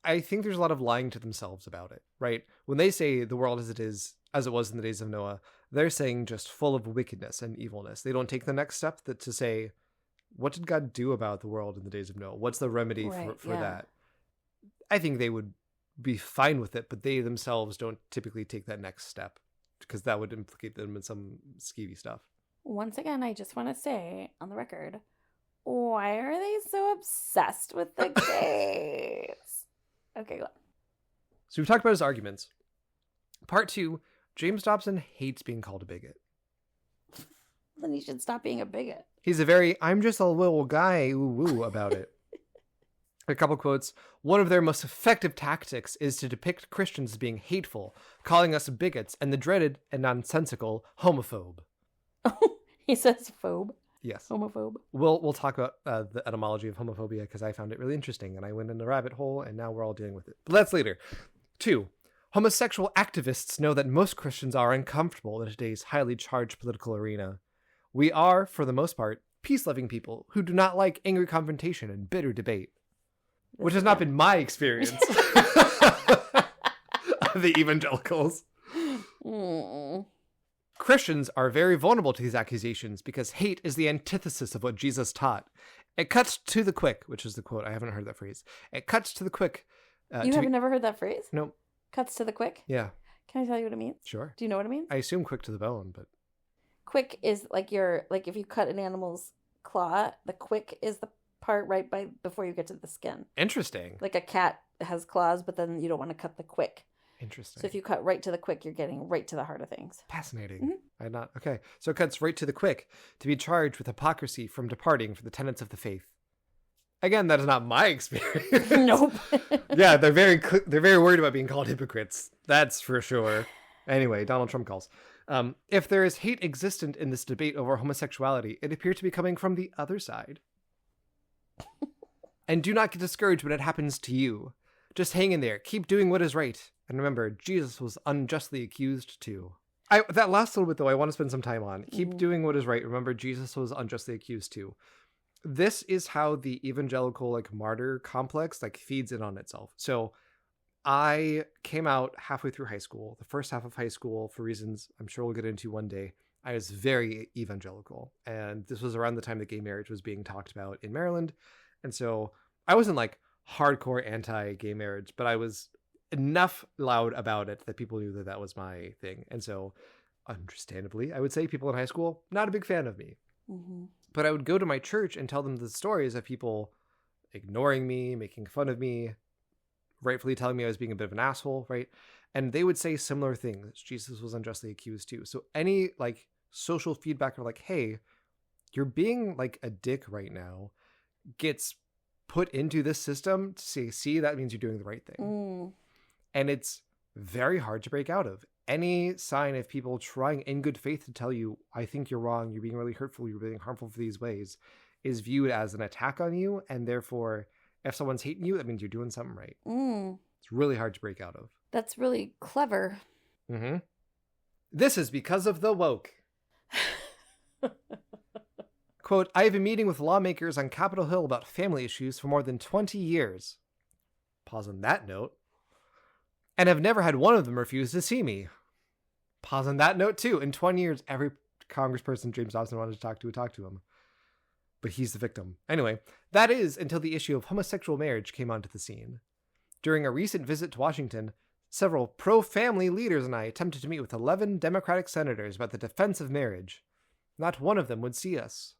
I think there's a lot of lying to themselves about it, right? When they say the world as it was in the days of Noah, they're saying just full of wickedness and evilness. They don't take the next step to say, what did God do about the world in the days of Noah? What's the remedy for that? I think they would be fine with it, but they themselves don't typically take that next step because that would implicate them in some skeevy stuff. Once again, I just want to say on the record, why are they so obsessed with the gays? Okay, go on. So we've talked about his arguments. Part 2, James Dobson hates being called a bigot. Then he should stop being a bigot. He's I'm just a little guy, ooh, about it. A couple quotes. One of their most effective tactics is to depict Christians as being hateful, calling us bigots and the dreaded and nonsensical homophobe. He says phobe. Yes. Homophobe. We'll talk about the etymology of homophobia because I found it really interesting and I went in a rabbit hole and now we're all dealing with it. But that's later. 2. Homosexual activists know that most Christians are uncomfortable in today's highly charged political arena. We are, for the most part, peace-loving people who do not like angry confrontation and bitter debate. Which has not been my experience of the evangelicals. Christians are very vulnerable to these accusations because hate is the antithesis of what Jesus taught. It cuts to the quick, which is the quote. I haven't heard that phrase. It cuts to the quick. You have never heard that phrase? No. Cuts to the quick? Yeah. Can I tell you what it means? Sure. Do you know what it means? I assume quick to the bone, but... Quick is like if you cut an animal's claw, the quick is the part right before you get to the skin. Interesting. Like a cat has claws, but then you don't want to cut the quick. Interesting. So if you cut right to the quick, you're getting right to the heart of things. Fascinating. Okay. So it cuts right to the quick to be charged with hypocrisy from departing for the tenets of the faith. Again, that is not my experience. Nope. Yeah, they're very worried about being called hypocrites. That's for sure. Anyway, Donald Trump calls. If there is hate existent in this debate over homosexuality, it appears to be coming from the other side. And do not get discouraged when it happens to you. Just hang in there. Keep doing what is right. And remember, Jesus was unjustly accused too. That last little bit, though, I want to spend some time on. Keep doing what is right. Remember, Jesus was unjustly accused too. This is how the evangelical martyr complex feeds in on itself. So I came out halfway through high school. The first half of high school, for reasons I'm sure we'll get into one day, I was very evangelical. And this was around the time that gay marriage was being talked about in Maryland. And so I wasn't hardcore anti-gay marriage, but I was enough loud about it that people knew that was my thing. And so understandably, I would say people in high school, not a big fan of me. Mm-hmm. But I would go to my church and tell them the stories of people ignoring me, making fun of me, rightfully telling me I was being a bit of an asshole, right? And they would say similar things. Jesus was unjustly accused too. So any social feedback of hey, you're being a dick right now gets put into this system to say, see, that means you're doing the right thing. And it's very hard to break out of. Any sign of people trying in good faith to tell you, I think you're wrong, you're being really hurtful, you're being harmful for these ways, is viewed as an attack on you. And therefore, if someone's hating you, that means you're doing something right. It's really hard to break out of. That's really clever. Mm-hmm. This is because of the woke. Quote, I have been meeting with lawmakers on Capitol Hill about family issues for more than 20 years. Pause on that note. And have never had one of them refuse to see me. Pause on that note too. In 20 years, every congressperson James Dobson wanted to talk to would talk to him. But he's the victim. Anyway, that is until the issue of homosexual marriage came onto the scene. During a recent visit to Washington, several pro-family leaders and I attempted to meet with 11 Democratic senators about the defense of marriage. Not one of them would see us.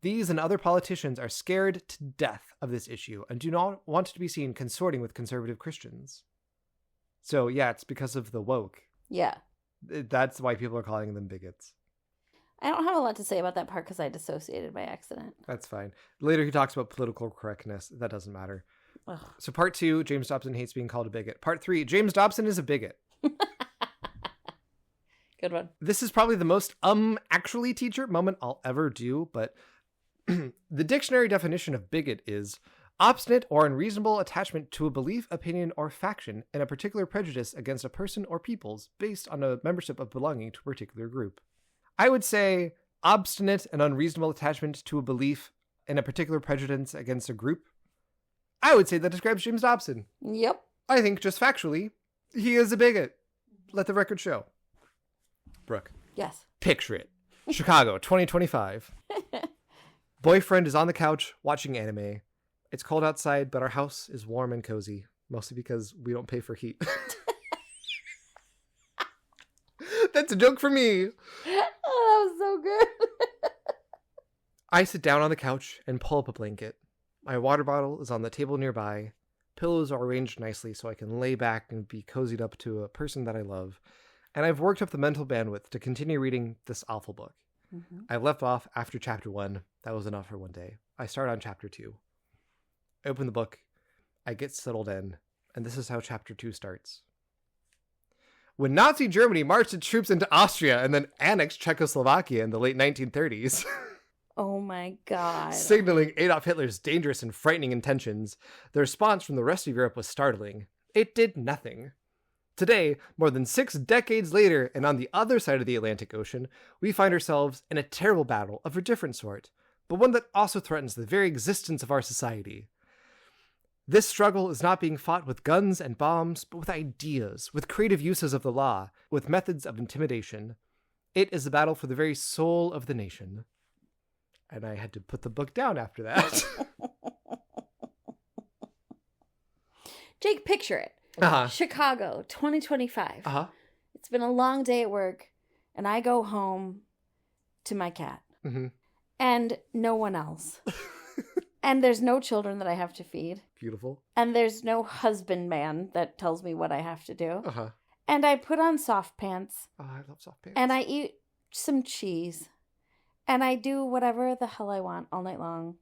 These and other politicians are scared to death of this issue and do not want to be seen consorting with conservative Christians. So yeah, it's because of the woke. Yeah. That's why people are calling them bigots. I don't have a lot to say about that part because I dissociated by accident. That's fine. Later he talks about political correctness. That doesn't matter. Ugh. So part 2, James Dobson hates being called a bigot. Part 3, James Dobson is a bigot. Good one. This is probably the most actually teacher moment I'll ever do, but the dictionary definition of bigot is obstinate or unreasonable attachment to a belief, opinion, or faction, and a particular prejudice against a person or peoples based on a membership of belonging to a particular group. I would say obstinate and unreasonable attachment to a belief and a particular prejudice against a group. I would say that describes James Dobson. Yep. I think just factually, he is a bigot. Let the record show. Brooke. Yes. Picture it. Chicago, 2025. Boyfriend is on the couch watching anime. It's cold outside, but our house is warm and cozy, mostly because we don't pay for heat. That's a joke for me. Oh, that was so good. I sit down on the couch and pull up a blanket. My water bottle is on the table nearby. Pillows are arranged nicely so I can lay back and be cozied up to a person that I love. And I've worked up the mental bandwidth to continue reading this awful book. Mm-hmm. I left off after chapter 1. That was enough for one day. I start on chapter 2. I open the book. I get settled in. And this is how chapter 2 starts. When Nazi Germany marched its troops into Austria and then annexed Czechoslovakia in the late 1930s... Oh my God. signaling Adolf Hitler's dangerous and frightening intentions, the response from the rest of Europe was startling. It did nothing. Today, more than 6 decades later, and on the other side of the Atlantic Ocean, we find ourselves in a terrible battle of a different sort, but one that also threatens the very existence of our society. This struggle is not being fought with guns and bombs, but with ideas, with creative uses of the law, with methods of intimidation. It is a battle for the very soul of the nation. And I had to put the book down after that. Jake, picture it. Uh-huh. Chicago, 2025. Uh-huh. It's been a long day at work, and I go home to my cat. Mm-hmm. And no one else. And there's no children that I have to feed. Beautiful. And there's no husbandman that tells me what I have to do. Uh-huh. And I put on soft pants. Oh, I love soft pants. And I eat some cheese. And I do whatever the hell I want all night long.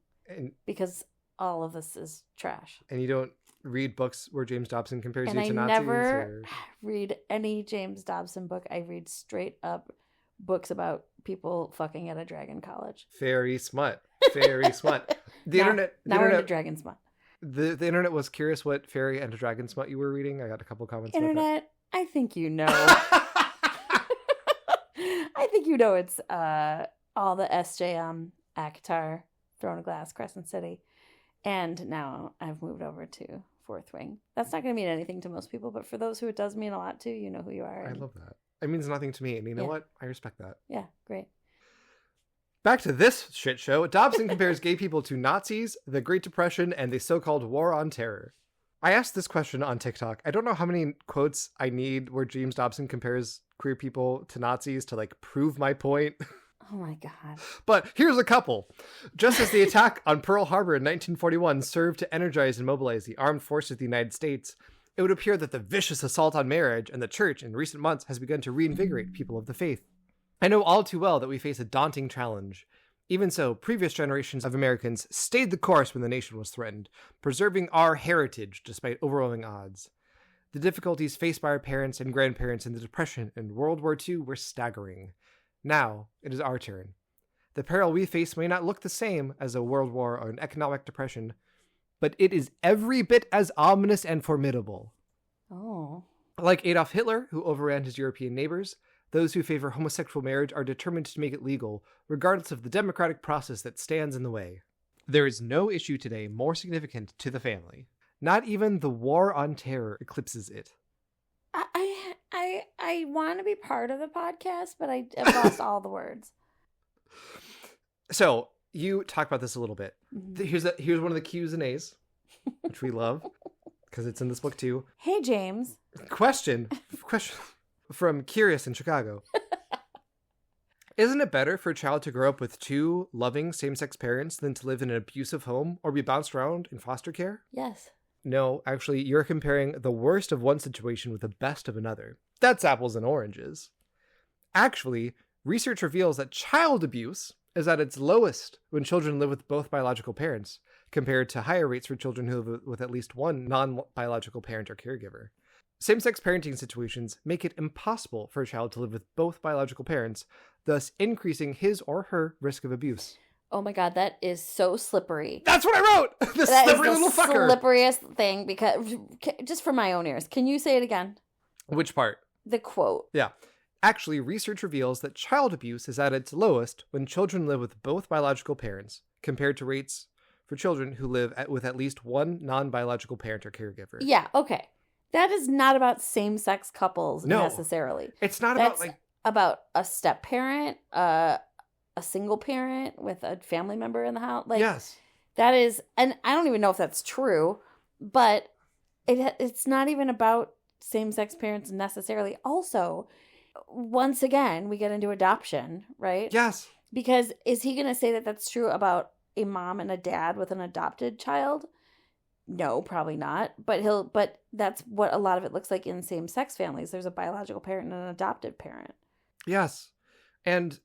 Because all of this is trash. And you don't read books where James Dobson compares And you to I Nazis? never read any James Dobson book. I read straight up books about people fucking at a dragon college. Very smut. Very smut. The internet. Now we're into dragon smut. The internet was curious what fairy and dragon smut you were reading. I got a couple comments. Internet, I think you know. I think you know it's all the SJM, ACOTAR, Throne of Glass, Crescent City. And now I've moved over to Fourth Wing. That's not going to mean anything to most people, but for those who it does mean a lot to, you know who you are. I love that. It means nothing to me. And you know what? I respect that. Yeah, great. Back to this shit show. Dobson compares gay people to Nazis, the Great Depression, and the so-called War on Terror. I asked this question on TikTok. I don't know how many quotes I need where James Dobson compares queer people to Nazis to like prove my point. Oh my God. But here's a couple. Just as the attack on Pearl Harbor in 1941 served to energize and mobilize the armed forces of the United States, it would appear that the vicious assault on marriage and the church in recent months has begun to reinvigorate people of the faith. I know all too well that we face a daunting challenge. Even so, previous generations of Americans stayed the course when the nation was threatened, preserving our heritage despite overwhelming odds. The difficulties faced by our parents and grandparents in the Depression and World War II were staggering. Now, it is our turn. The peril we face may not look the same as a world war or an economic depression, but it is every bit as ominous and formidable. Oh. Like Adolf Hitler, who overran his European neighbors, those who favor homosexual marriage are determined to make it legal, regardless of the democratic process that stands in the way. There is no issue today more significant to the family. Not even the War on Terror eclipses it. I want to be part of the podcast, but I've lost all the words. So, you talk about this a little bit. Mm-hmm. Here's one of the Q's and A's, which we love, because it's in this book too. Hey, James. Question from Curious in Chicago. Isn't it better for a child to grow up with 2 loving same-sex parents than to live in an abusive home or be bounced around in foster care? Yes. No, actually, you're comparing the worst of one situation with the best of another. That's apples and oranges. Actually, research reveals that child abuse is at its lowest when children live with both biological parents, compared to higher rates for children who live with at least one non-biological parent or caregiver. Same-sex parenting situations make it impossible for a child to live with both biological parents, thus increasing his or her risk of abuse. Oh my God, that is so slippery. That's what I wrote! The slippery little fucker! That is the slipperiest thing, because, just for my own ears, can you say it again? Which part? The quote. Yeah. Actually, research reveals that child abuse is at its lowest when children live with both biological parents, compared to rates for children who live with at least one non-biological parent or caregiver. Yeah, okay. That is not about same-sex couples necessarily. It's not That's about a step-parent, a single parent with a family member in the house. Yes. That is, and I don't even know if that's true, but it's not even about same-sex parents necessarily. Also, once again, we get into adoption, right? Yes. Because is he going to say that that's true about a mom and a dad with an adopted child? No, probably not. But that's what a lot of it looks like in same-sex families. There's a biological parent and an adoptive parent. Yes. And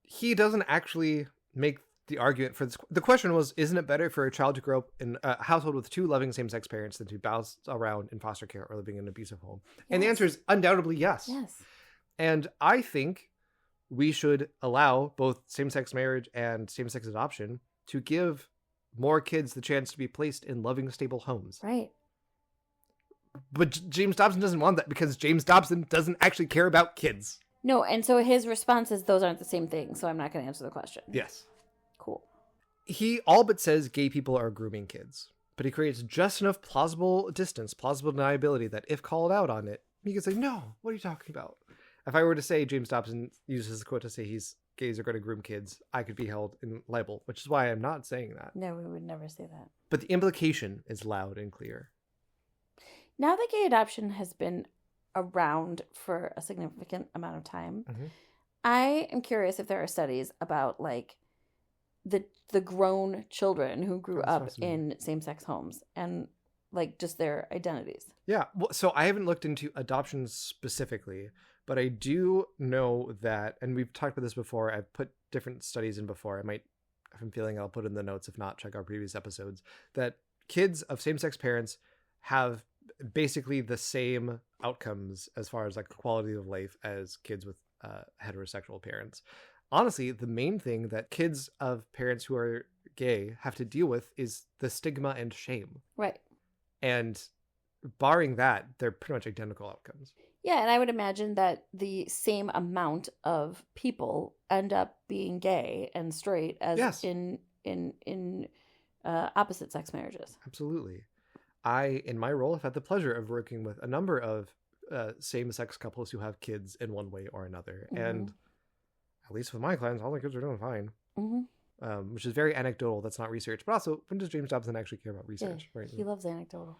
he doesn't actually make the argument for this. The question was, isn't it better for a child to grow up in a household with two loving same-sex parents than to bounce around in foster care or living in an abusive home? Yes. And the answer is undoubtedly yes. Yes. And I think we should allow both same-sex marriage and same-sex adoption to give more kids the chance to be placed in loving, stable homes. Right. But James Dobson doesn't want that because James Dobson doesn't actually care about kids. No, and so his response is those aren't the same thing, so I'm not going to answer the question. Yes. Cool. He all but says gay people are grooming kids, but he creates just enough plausible deniability that if called out on it, he can say, no, what are you talking about? If I were to say James Dobson uses the quote to say gays are going to groom kids, I could be held in libel, which is why I'm not saying that. No, we would never say that. But the implication is loud and clear. Now that gay adoption has been around for a significant amount of time, I am curious if there are studies about like the grown children who grew up in same-sex homes and like just their identities. Yeah. Well, so I haven't looked into adoption specifically, but I do know that, and we've talked about this before, I've put different studies in before. If I'm feeling I'll put it in the notes. If not, check our previous episodes, that kids of same-sex parents have basically the same outcomes as far as like quality of life as kids with heterosexual parents. Honestly, the main thing that kids of parents who are gay have to deal with is the stigma and shame. Right. And barring that, they're pretty much identical outcomes. Yeah, and I would imagine that the same amount of people end up being gay and straight as in opposite sex marriages. Absolutely. I, in my role, have had the pleasure of working with a number of same-sex couples who have kids in one way or another. And at least with my clients, all the kids are doing fine. Which is very anecdotal. That's not research. But also, when does James Dobson actually care about research? Yeah, right? He loves anecdotal.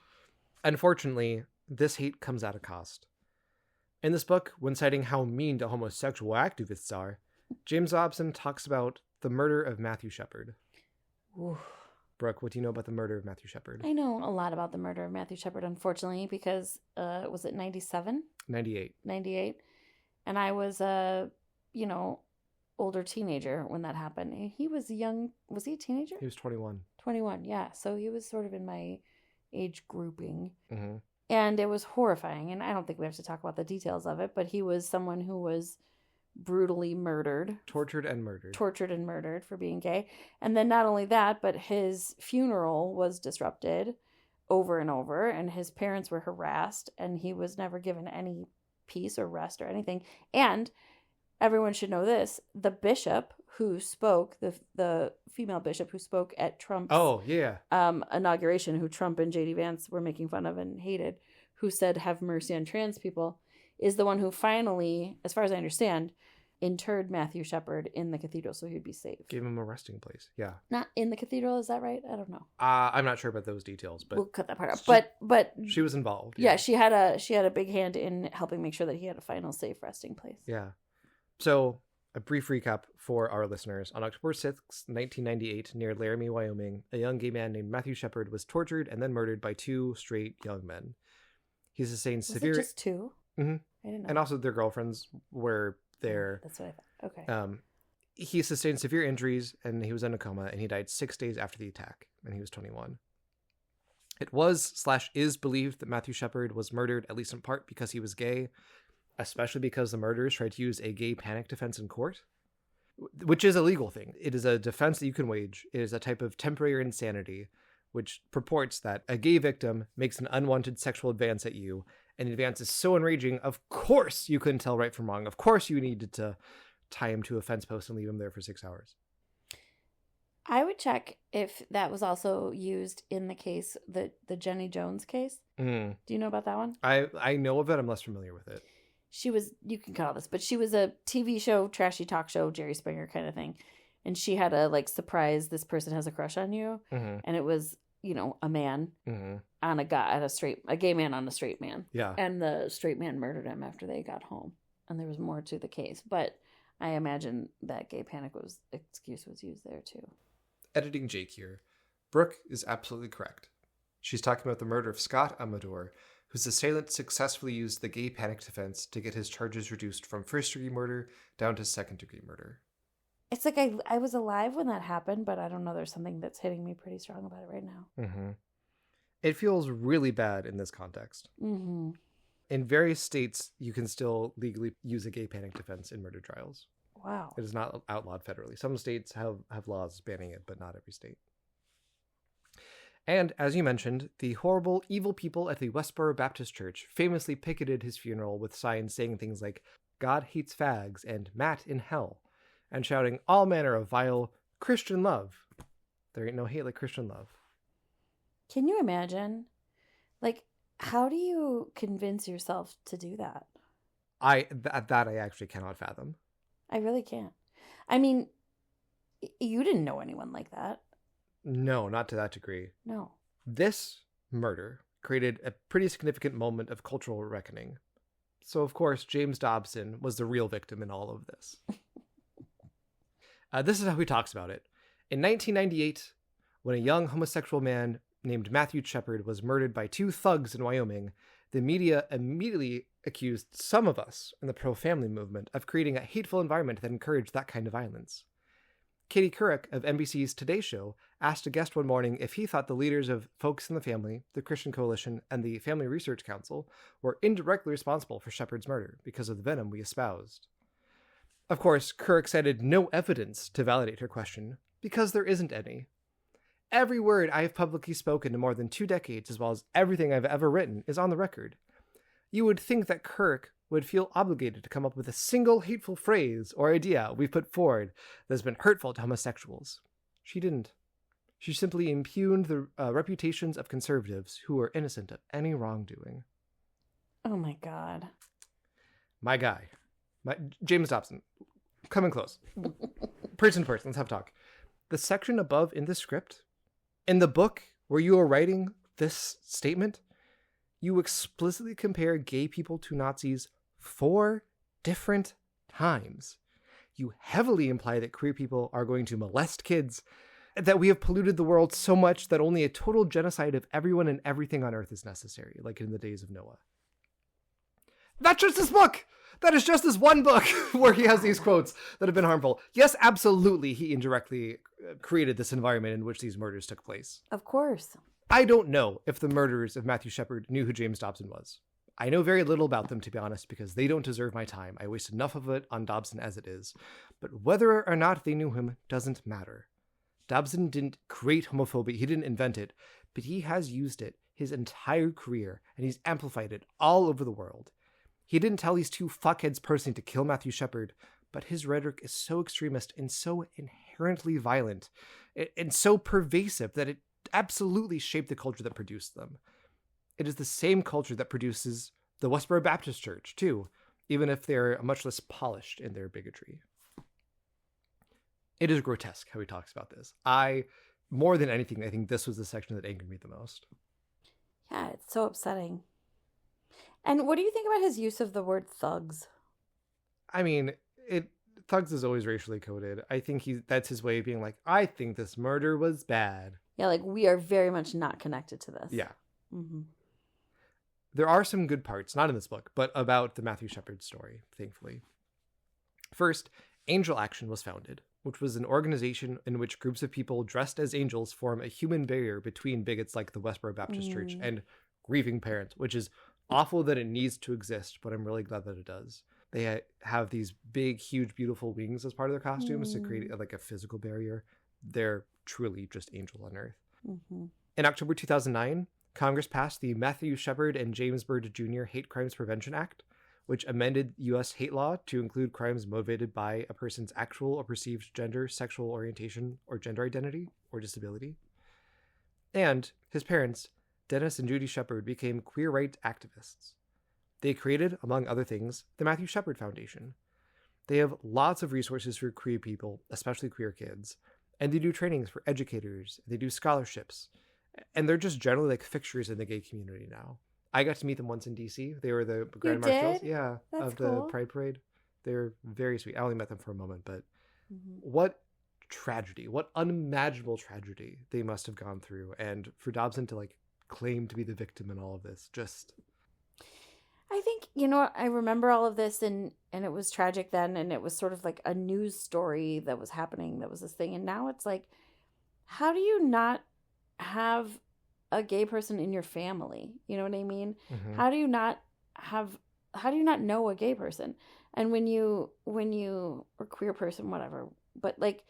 Unfortunately, this hate comes at a cost. In this book, when citing how mean to homosexual activists are, James Dobson talks about the murder of Matthew Shepard. Ooh. Brooke, what do you know about the murder of Matthew Shepard? I know a lot about the murder of Matthew Shepard, unfortunately, because was it 97? 98. 98. And I was older teenager when that happened. He was young. Was he a teenager? He was 21. 21, yeah. So he was sort of in my age grouping. Mm-hmm. And it was horrifying. And I don't think we have to talk about the details of it, but he was someone who was brutally murdered. Tortured and murdered for being gay. And then not only that, but his funeral was disrupted over and over, and his parents were harassed, and he was never given any peace or rest or anything. And everyone should know this, the bishop who spoke, the female bishop who spoke at Trump's inauguration, who Trump and J.D. Vance were making fun of and hated, who said, "Have mercy on trans people," is the one who finally, as far as I understand, interred Matthew Shepard in the cathedral so he'd be safe. Gave him a resting place, yeah. Not in the cathedral, is that right? I don't know. I'm not sure about those details, but we'll cut that part out. But she was involved. Yeah, she had a big hand in helping make sure that he had a final safe resting place. Yeah. So, a brief recap for our listeners. On October 6th, 1998, near Laramie, Wyoming, a young gay man named Matthew Shepard was tortured and then murdered by two straight young men. He sustained severe... Was it just two? Mm-hmm. I didn't know. And also their girlfriends were there. That's what I thought. Okay. He sustained severe injuries and he was in a coma, and he died 6 days after the attack. and he was 21. It was/is believed that Matthew Shepard was murdered, at least in part, because he was gay, especially because the murderers tried to use a gay panic defense in court, which is a legal thing. It is a defense that you can wage. It is a type of temporary insanity, which purports that a gay victim makes an unwanted sexual advance at you, and the advance is so enraging, of course you couldn't tell right from wrong. Of course you needed to tie him to a fence post and leave him there for 6 hours. I would check if that was also used in the case, the Jenny Jones case. Do you know about that one? I know of it. I'm less familiar with it. She was, you can call this, but she was a TV show, trashy talk show, Jerry Springer kind of thing. And she had a surprise, this person has a crush on you. And it was, a man on a guy, a gay man on a straight man. Yeah. And the straight man murdered him after they got home. And there was more to the case. But I imagine that gay panic excuse was used there too. Editing Jake here. Brooke is absolutely correct. She's talking about the murder of Scott Amador, whose assailant successfully used the gay panic defense to get his charges reduced from first-degree murder down to second-degree murder. It's like I was alive when that happened, but I don't know. There's something that's hitting me pretty strong about it right now. It feels really bad in this context. In various states, you can still legally use a gay panic defense in murder trials. Wow. It is not outlawed federally. Some states have laws banning it, but not every state. And, as you mentioned, the horrible, evil people at the Westboro Baptist Church famously picketed his funeral with signs saying things like, "God hates fags," and "Matt in hell," and shouting all manner of vile Christian love. There ain't no hate like Christian love. Can you imagine? How do you convince yourself to do that? That I actually cannot fathom. I really can't. I mean, you didn't know anyone like that. No, not to that degree. No. This murder created a pretty significant moment of cultural reckoning. So, of course, James Dobson was the real victim in all of this. This is how he talks about it. In 1998, when a young homosexual man named Matthew Shepard was murdered by 2 thugs in Wyoming, the media immediately accused some of us in the pro-family movement of creating a hateful environment that encouraged that kind of violence. Katie Couric of NBC's Today Show asked a guest one morning if he thought the leaders of Focus on the Family, the Christian Coalition, and the Family Research Council were indirectly responsible for Shepard's murder because of the venom we espoused. Of course, Couric cited no evidence to validate her question, because there isn't any. Every word I have publicly spoken in more than 2 decades, as well as everything I've ever written, is on the record. You would think that Couric would feel obligated to come up with a single hateful phrase or idea we've put forward that has been hurtful to homosexuals. She didn't. She simply impugned the reputations of conservatives who were innocent of any wrongdoing. Oh my God. My guy. James Dobson. Coming close. Person to person, let's have a talk. The section above in the script, in the book where you are writing this statement, you explicitly compare gay people to Nazis 4 different times. You heavily imply that queer people are going to molest kids, that we have polluted the world so much that only a total genocide of everyone and everything on Earth is necessary, like in the days of Noah. That's just this book! That is just this one book where he has these quotes that have been harmful. Yes, absolutely, he indirectly created this environment in which these murders took place. Of course. I don't know if the murderers of Matthew Shepard knew who James Dobson was. I know very little about them, to be honest, because they don't deserve my time. I waste enough of it on Dobson as it is. But whether or not they knew him doesn't matter. Dobson didn't create homophobia, he didn't invent it, but he has used it his entire career, and he's amplified it all over the world. He didn't tell these 2 fuckheads personally to kill Matthew Shepard, but his rhetoric is so extremist and so inherently violent and so pervasive that it absolutely shaped the culture that produced them. It is the same culture that produces the Westboro Baptist Church, too, even if they're much less polished in their bigotry. It is grotesque how he talks about this. More than anything, I think this was the section that angered me the most. Yeah, it's so upsetting. And what do you think about his use of the word thugs? I mean, thugs is always racially coded. I think that's his way of being like, I think this murder was bad. Yeah, we are very much not connected to this. Yeah. Mm-hmm. There are some good parts, not in this book, but about the Matthew Shepard story, thankfully. First, Angel Action was founded, which was an organization in which groups of people dressed as angels form a human barrier between bigots like the Westboro Baptist Church and grieving parents, which is awful that it needs to exist, but I'm really glad that it does. They have these big, huge, beautiful wings as part of their costumes to create like a physical barrier. They're truly just angels on earth. In October 2009, Congress passed the Matthew Shepard and James Byrd Jr. Hate Crimes Prevention Act, which amended U.S. hate law to include crimes motivated by a person's actual or perceived gender, sexual orientation, or gender identity, or disability. And his parents, Dennis and Judy Shepard, became queer rights activists. They created, among other things, the Matthew Shepard Foundation. They have lots of resources for queer people, especially queer kids, and they do trainings for educators, they do scholarships, and they're just generally like fixtures in the gay community now. I got to meet them once in DC. They were the Grand Marshals, of the Pride Parade. They're very sweet. I only met them for a moment, but what tragedy, what unimaginable tragedy they must have gone through. And for Dobson to like claim to be the victim in all of this, just... I think, I remember all of this and it was tragic then, and it was sort of like a news story that was happening, that was this thing. And now it's like, how do you not have a gay person in your family? You know what I mean? How do you not know a gay person? And when you or queer person, whatever, but like,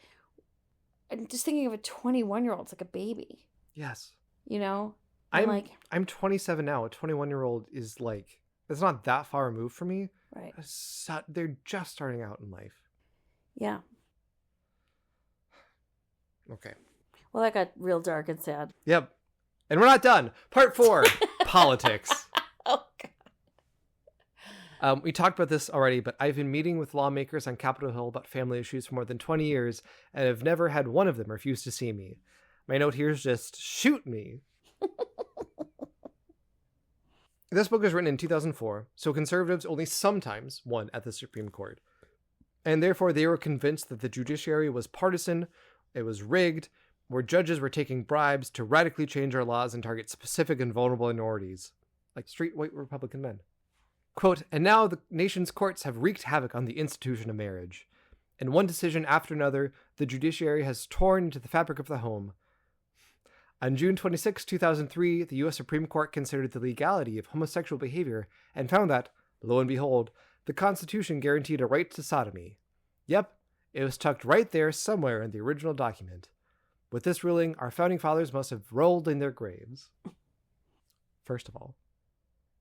I'm just thinking of a 21-year-old, it's like a baby. Yes. I'm 27 now. A 21-year-old is like, it's not that far removed from me. Right. They're just starting out in life. Yeah. Okay. Well, that got real dark and sad. Yep. And we're not done. Part 4, politics. Oh, God. We talked about this already, but I've been meeting with lawmakers on Capitol Hill about family issues for more than 20 years, and have never had one of them refuse to see me. My note here is just, shoot me. This book was written in 2004, so conservatives only sometimes won at the Supreme Court. And therefore they were convinced that the judiciary was partisan, it was rigged, where judges were taking bribes to radically change our laws and target specific and vulnerable minorities, like straight white Republican men. Quote, and now the nation's courts have wreaked havoc on the institution of marriage. In one decision after another, the judiciary has torn into the fabric of the home. On June 26, 2003, the U.S. Supreme Court considered the legality of homosexual behavior and found that, lo and behold, the Constitution guaranteed a right to sodomy. Yep, it was tucked right there somewhere in the original document. With this ruling, our founding fathers must have rolled in their graves. First of all,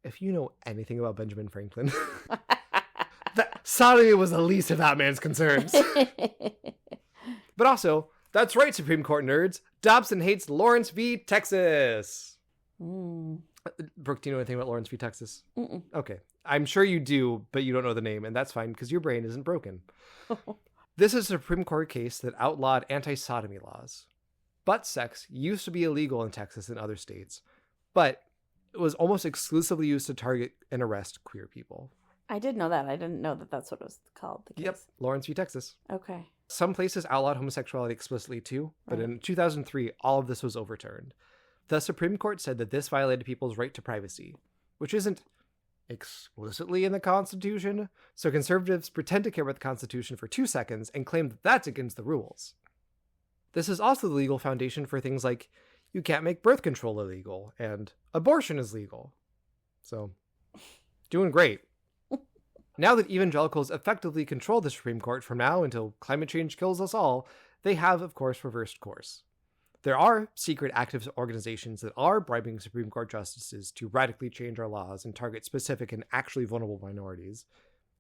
if you know anything about Benjamin Franklin, sodomy was the least of that man's concerns. But also, that's right, Supreme Court nerds, Dobson hates Lawrence v. Texas. Brooke, do you know anything about Lawrence v. Texas? Okay. I'm sure you do, but you don't know the name, and that's fine because your brain isn't broken. This is a Supreme Court case that outlawed anti-sodomy laws. Butt sex used to be illegal in Texas and other states, but it was almost exclusively used to target and arrest queer people. I did know that. I didn't know that that's what it was called. The case. Yep, Lawrence v. Texas. Okay. Some places outlawed homosexuality explicitly too, but in 2003, all of this was overturned. The Supreme Court said that this violated people's right to privacy, which isn't explicitly in the Constitution, so conservatives pretend to care about the Constitution for 2 seconds and claim that that's against the rules. This is also the legal foundation for things like you can't make birth control illegal and abortion is legal. So, doing great. Now that evangelicals effectively control the Supreme Court from now until climate change kills us all, they have, of course, reversed course. There are secret activist organizations that are bribing Supreme Court justices to radically change our laws and target specific and actually vulnerable minorities.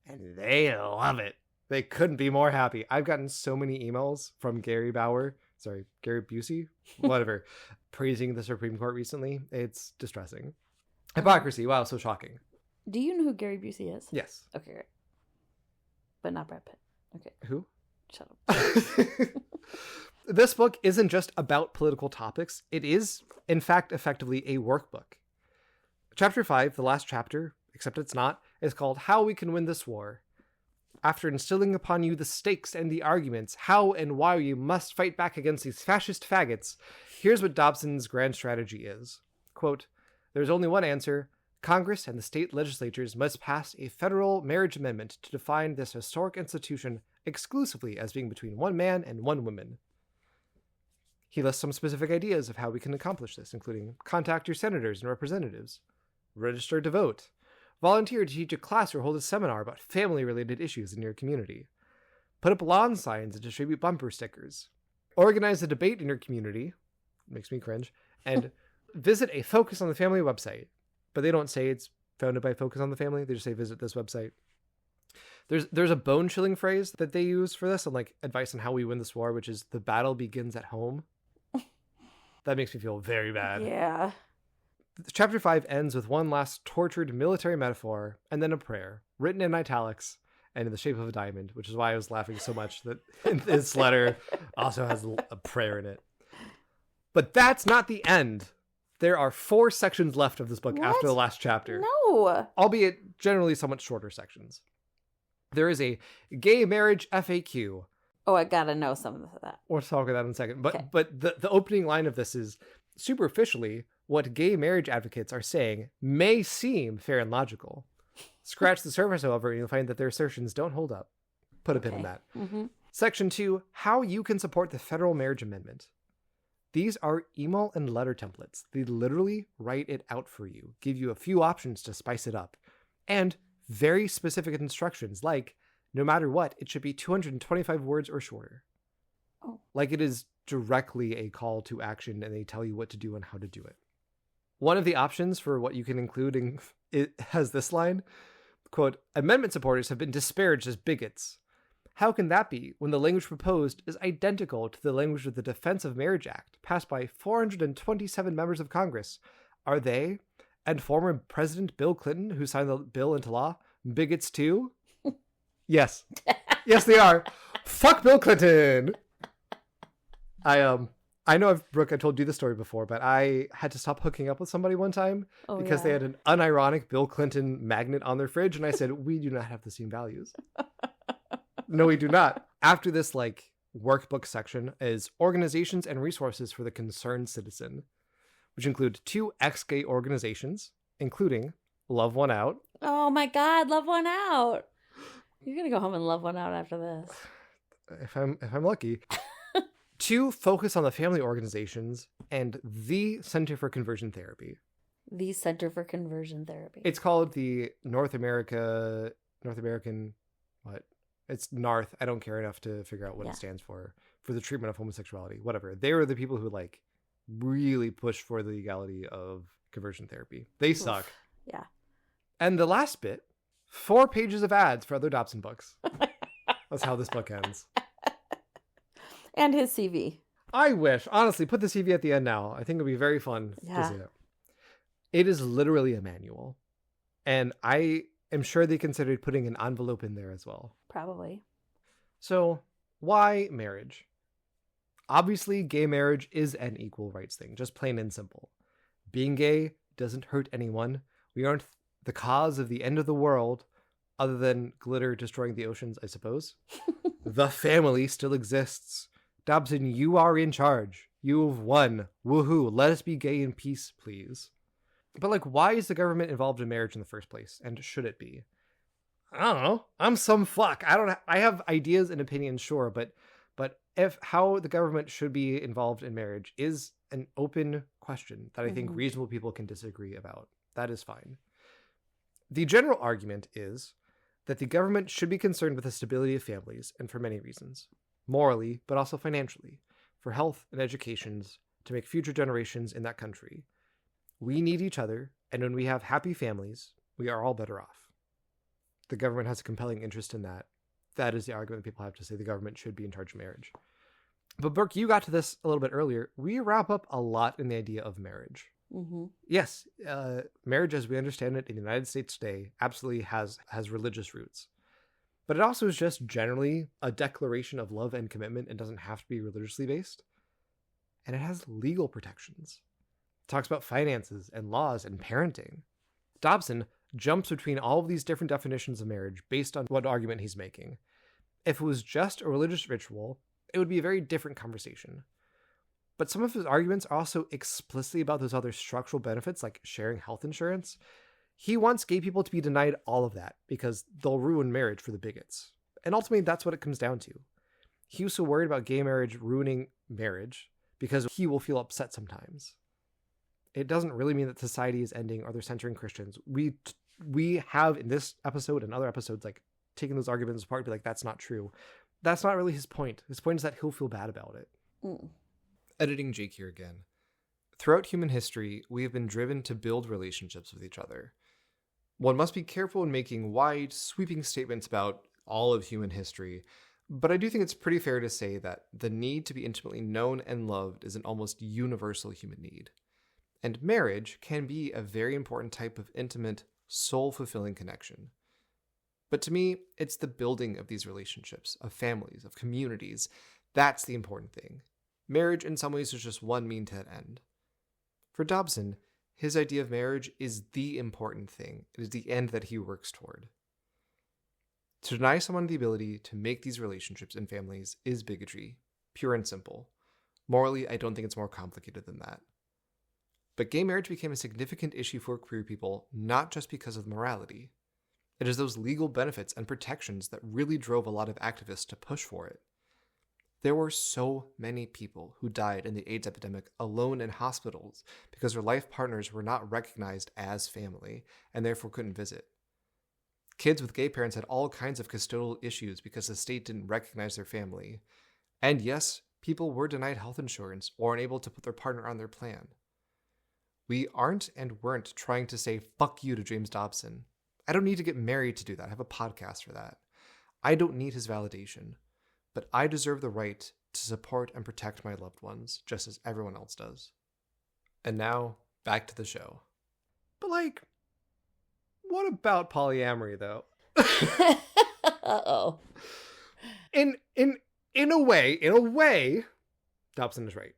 And they love it. They couldn't be more happy. I've gotten so many emails from Gary Busey, whatever, praising the Supreme Court recently. It's distressing. Hypocrisy. Wow, so shocking. Do you know who Gary Busey is? Yes. Okay, great. But not Brad Pitt. Okay. Who? Shut up. This book isn't just about political topics. It is, in fact, effectively a workbook. Chapter 5, the last chapter, except it's not, is called How We Can Win This War. After instilling upon you the stakes and the arguments, how and why you must fight back against these fascist faggots, here's what Dobson's grand strategy is. Quote, there's only one answer. Congress and the state legislatures must pass a federal marriage amendment to define this historic institution exclusively as being between one man and one woman. He lists some specific ideas of how we can accomplish this, including contact your senators and representatives, register to vote, volunteer to teach a class or hold a seminar about family-related issues in your community, put up lawn signs and distribute bumper stickers, organize a debate in your community, makes me cringe, and visit a Focus on the Family website. But they don't say it's founded by Focus on the Family. They just say visit this website. There's a bone-chilling phrase that they use for this and like advice on how we win this war, which is the battle begins at home. That makes me feel very bad. Yeah. Chapter 5 ends with one last tortured military metaphor and then a prayer written in italics and in the shape of a diamond, which is why I was laughing so much that this letter also has a prayer in it. But that's not the end. There are 4 sections left of this book after the last chapter. No. Albeit generally somewhat shorter sections. There is a gay marriage FAQ. Oh, I gotta know some of that. We'll talk about that in a second. But Okay. but the opening line of this is, superficially, what gay marriage advocates are saying may seem fair and logical. Scratch the surface, however, and you'll find that their assertions don't hold up. Put a pin in that. Mm-hmm. Section 2, how you can support the federal marriage amendment. These are email and letter templates. They literally write it out for you, give you a few options to spice it up, and very specific instructions like, no matter what, it should be 225 words or shorter. Oh. Like it is directly a call to action and they tell you what to do and how to do it. One of the options for what you can include in it has this line, quote, amendment supporters have been disparaged as bigots. How can that be when the language proposed is identical to the language of the Defense of Marriage Act, passed by 427 members of Congress? Are they, and former President Bill Clinton, who signed the bill into law, bigots too? Yes. Yes, they are. Fuck Bill Clinton! I know Brooke, I told you the story before, but I had to stop hooking up with somebody one time because they had an unironic Bill Clinton magnet on their fridge, and I said, we do not have the same values. No, we do not. After this, like, workbook section is organizations and resources for the concerned citizen, which include 2 ex-gay organizations, including Love One Out. Oh my God, love one out. You're gonna go home and love one out after this. If I'm lucky. 2 Focus on the Family organizations and the Center for Conversion Therapy. The Center for Conversion Therapy. It's called the North American, what? It's NARTH. I don't care enough to figure out what it stands for the treatment of homosexuality, whatever. They were the people who like really push for the legality of conversion therapy. They suck. Oof. Yeah. And the last bit, 4 pages of ads for other Dobson books. That's how this book ends. And his CV. I wish. Honestly, put the CV at the end now. I think it'll be very fun to see it. It is literally a manual. And I am sure they considered putting an envelope in there as well. Probably. So, why marriage? Obviously, gay marriage is an equal rights thing, just plain and simple. Being gay doesn't hurt anyone. We aren't the cause of the end of the world, other than glitter destroying the oceans, I suppose. The family still exists. Dobson, you are in charge. You have won. Woohoo. Let us be gay in peace, please. But, like, why is the government involved in marriage in the first place? And should it be? I don't know. I'm some fuck. I have ideas and opinions, sure, but if how the government should be involved in marriage is an open question that I think reasonable people can disagree about. That is fine. The general argument is that the government should be concerned with the stability of families, and for many reasons. Morally, but also financially, for health and educations, to make future generations in that country. We need each other, and when we have happy families, we are all better off. The government has a compelling interest in that. That is the argument people have to say the government should be in charge of marriage. But Brooke, you got to this a little bit earlier. We wrap up a lot in the idea of marriage. Mm-hmm. Yes, marriage as we understand it in the United States today absolutely has religious roots. But it also is just generally a declaration of love and commitment and doesn't have to be religiously based. And it has legal protections. It talks about finances and laws and parenting. Dobson jumps between all of these different definitions of marriage based on what argument he's making. If it was just a religious ritual, it would be a very different conversation. But some of his arguments are also explicitly about those other structural benefits like sharing health insurance. He wants gay people to be denied all of that because they'll ruin marriage for the bigots. And ultimately, that's what it comes down to. He was so worried about gay marriage ruining marriage because he will feel upset sometimes. It doesn't really mean that society is ending or they're censoring Christians. We have in this episode and other episodes like taking those arguments apart and be like, that's not true. That's not really his point. His point is that he'll feel bad about it. Editing Jake here again. Throughout human history, we have been driven to build relationships with each other. One must be careful in making wide, sweeping statements about all of human history, but I do think it's pretty fair to say that the need to be intimately known and loved is an almost universal human need. And marriage can be a very important type of intimate, soul-fulfilling connection. But to me, it's the building of these relationships, of families, of communities. That's the important thing. Marriage, in some ways, is just one mean to that end. For Dobson, his idea of marriage is the important thing. It is the end that he works toward. To deny someone the ability to make these relationships and families is bigotry, pure and simple. Morally, I don't think it's more complicated than that. But gay marriage became a significant issue for queer people, not just because of morality. It is those legal benefits and protections that really drove a lot of activists to push for it. There were so many people who died in the AIDS epidemic alone in hospitals because their life partners were not recognized as family and therefore couldn't visit. Kids with gay parents had all kinds of custodial issues because the state didn't recognize their family. And yes, people were denied health insurance or unable to put their partner on their plan. We aren't and weren't trying to say fuck you to James Dobson. I don't need to get married to do that. I have a podcast for that. I don't need his validation. But I deserve the right to support and protect my loved ones, just as everyone else does. And now, back to the show. But like, what about polyamory, though? Uh-oh. In a way, Dobson is right.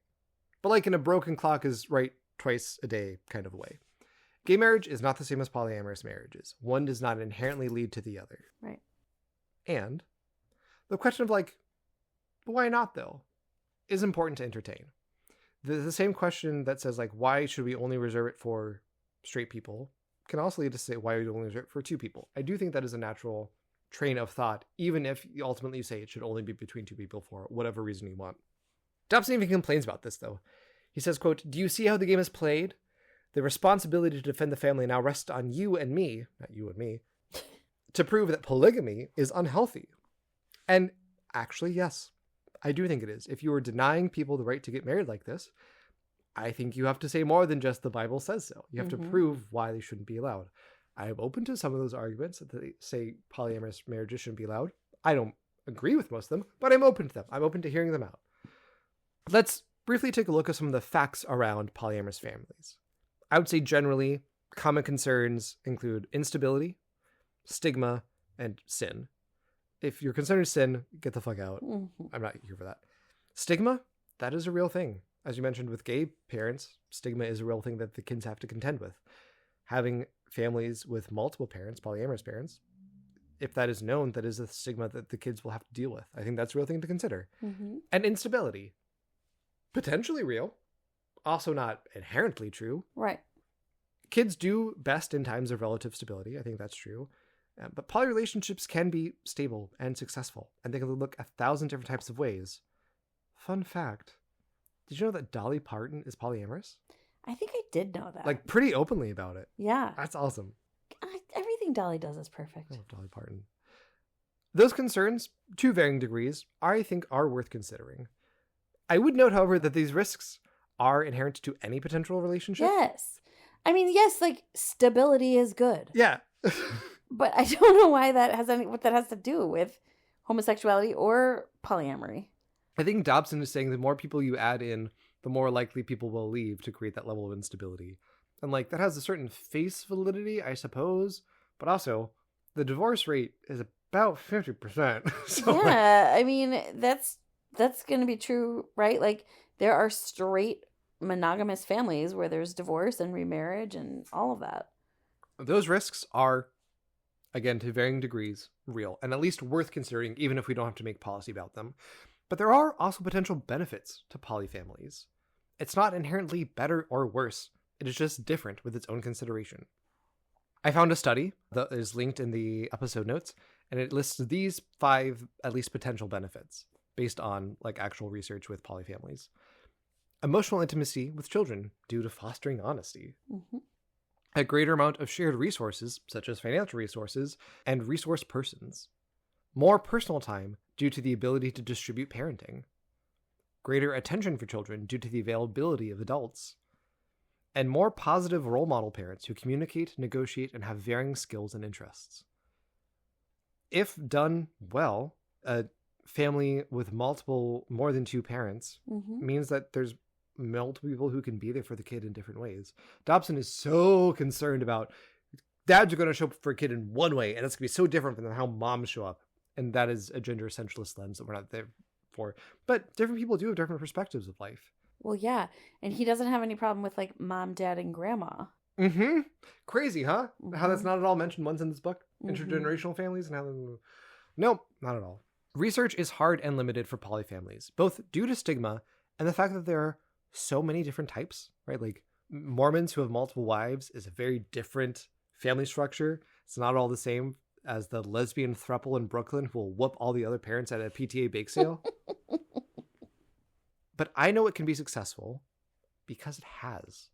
But like in a broken clock is right twice a day kind of a way. Gay marriage is not the same as polyamorous marriages. One does not inherently lead to the other. Right. And the question of like, why not though, is important to entertain. The same question that says like, why should we only reserve it for straight people can also lead to say, why would we only reserve it for two people? I do think that is a natural train of thought, even if you ultimately say it should only be between two people for whatever reason you want. Dobson even complains about this though. He says, quote, "Do you see how the game is played? The responsibility to defend the family now rests on you and me, not you and me, to prove that polygamy is unhealthy." And actually, yes, I do think it is. If you are denying people the right to get married like this, I think you have to say more than just the Bible says so. You have to prove why they shouldn't be allowed. I am open to some of those arguments that they say polyamorous marriages shouldn't be allowed. I don't agree with most of them, but I'm open to them. I'm open to hearing them out. Let's briefly take a look at some of the facts around polyamorous families. I would say generally, common concerns include instability, stigma, and sin. If you're concerned with sin, get the fuck out. I'm not here for that. Stigma, that is a real thing. As you mentioned with gay parents, stigma is a real thing that the kids have to contend with. Having families with multiple parents, polyamorous parents, if that is known, that is a stigma that the kids will have to deal with. I think that's a real thing to consider. And instability, potentially real, also not inherently true. Right. Kids do best in times of relative stability. I think that's true. But poly relationships can be stable and successful, and they can look 1,000 different types of ways. Fun fact. Did you know that Dolly Parton is polyamorous? I think I did know that. Like, pretty openly about it. Yeah. That's awesome. Everything Dolly does is perfect. I love Dolly Parton. Those concerns, to varying degrees, I think are worth considering. I would note, however, that these risks are inherent to any potential relationship. Yes. I mean, yes, like, stability is good. Yeah. But I don't know why what that has to do with homosexuality or polyamory. I think Dobson is saying the more people you add in, the more likely people will leave to create that level of instability. And like, that has a certain face validity, I suppose, but also the divorce rate is about 50%. So yeah, I mean, that's going to be true, right? Like, there are straight monogamous families where there's divorce and remarriage and all of that. Those risks are, again, to varying degrees, real, and at least worth considering, even if we don't have to make policy about them. But there are also potential benefits to polyfamilies. It's not inherently better or worse. It is just different with its own consideration. I found a study that is linked in the episode notes, and it lists these 5 at least potential benefits based on like actual research with polyfamilies. Emotional intimacy with children due to fostering honesty. Mm-hmm. A greater amount of shared resources, such as financial resources and resource persons. More personal time due to the ability to distribute parenting. Greater attention for children due to the availability of adults. And more positive role model parents who communicate, negotiate, and have varying skills and interests. If done well, a family with more than 2 parents means that there's multiple people who can be there for the kid in different ways. Dobson is so concerned about dads are going to show up for a kid in one way, and it's going to be so different than how moms show up. And that is a gender essentialist lens that we're not there for. But different people do have different perspectives of life. Well, yeah. And he doesn't have any problem with like mom, dad, and grandma. Mm-hmm. Crazy, huh? How that's not at all mentioned once in this book. Intergenerational families and how... Nope, not at all. Research is hard and limited for polyfamilies, both due to stigma and the fact that there are so many different types, right? Like Mormons who have multiple wives is a very different family structure. It's not all the same as the lesbian throuple in Brooklyn who will whoop all the other parents at a PTA bake sale. But I know it can be successful because it has.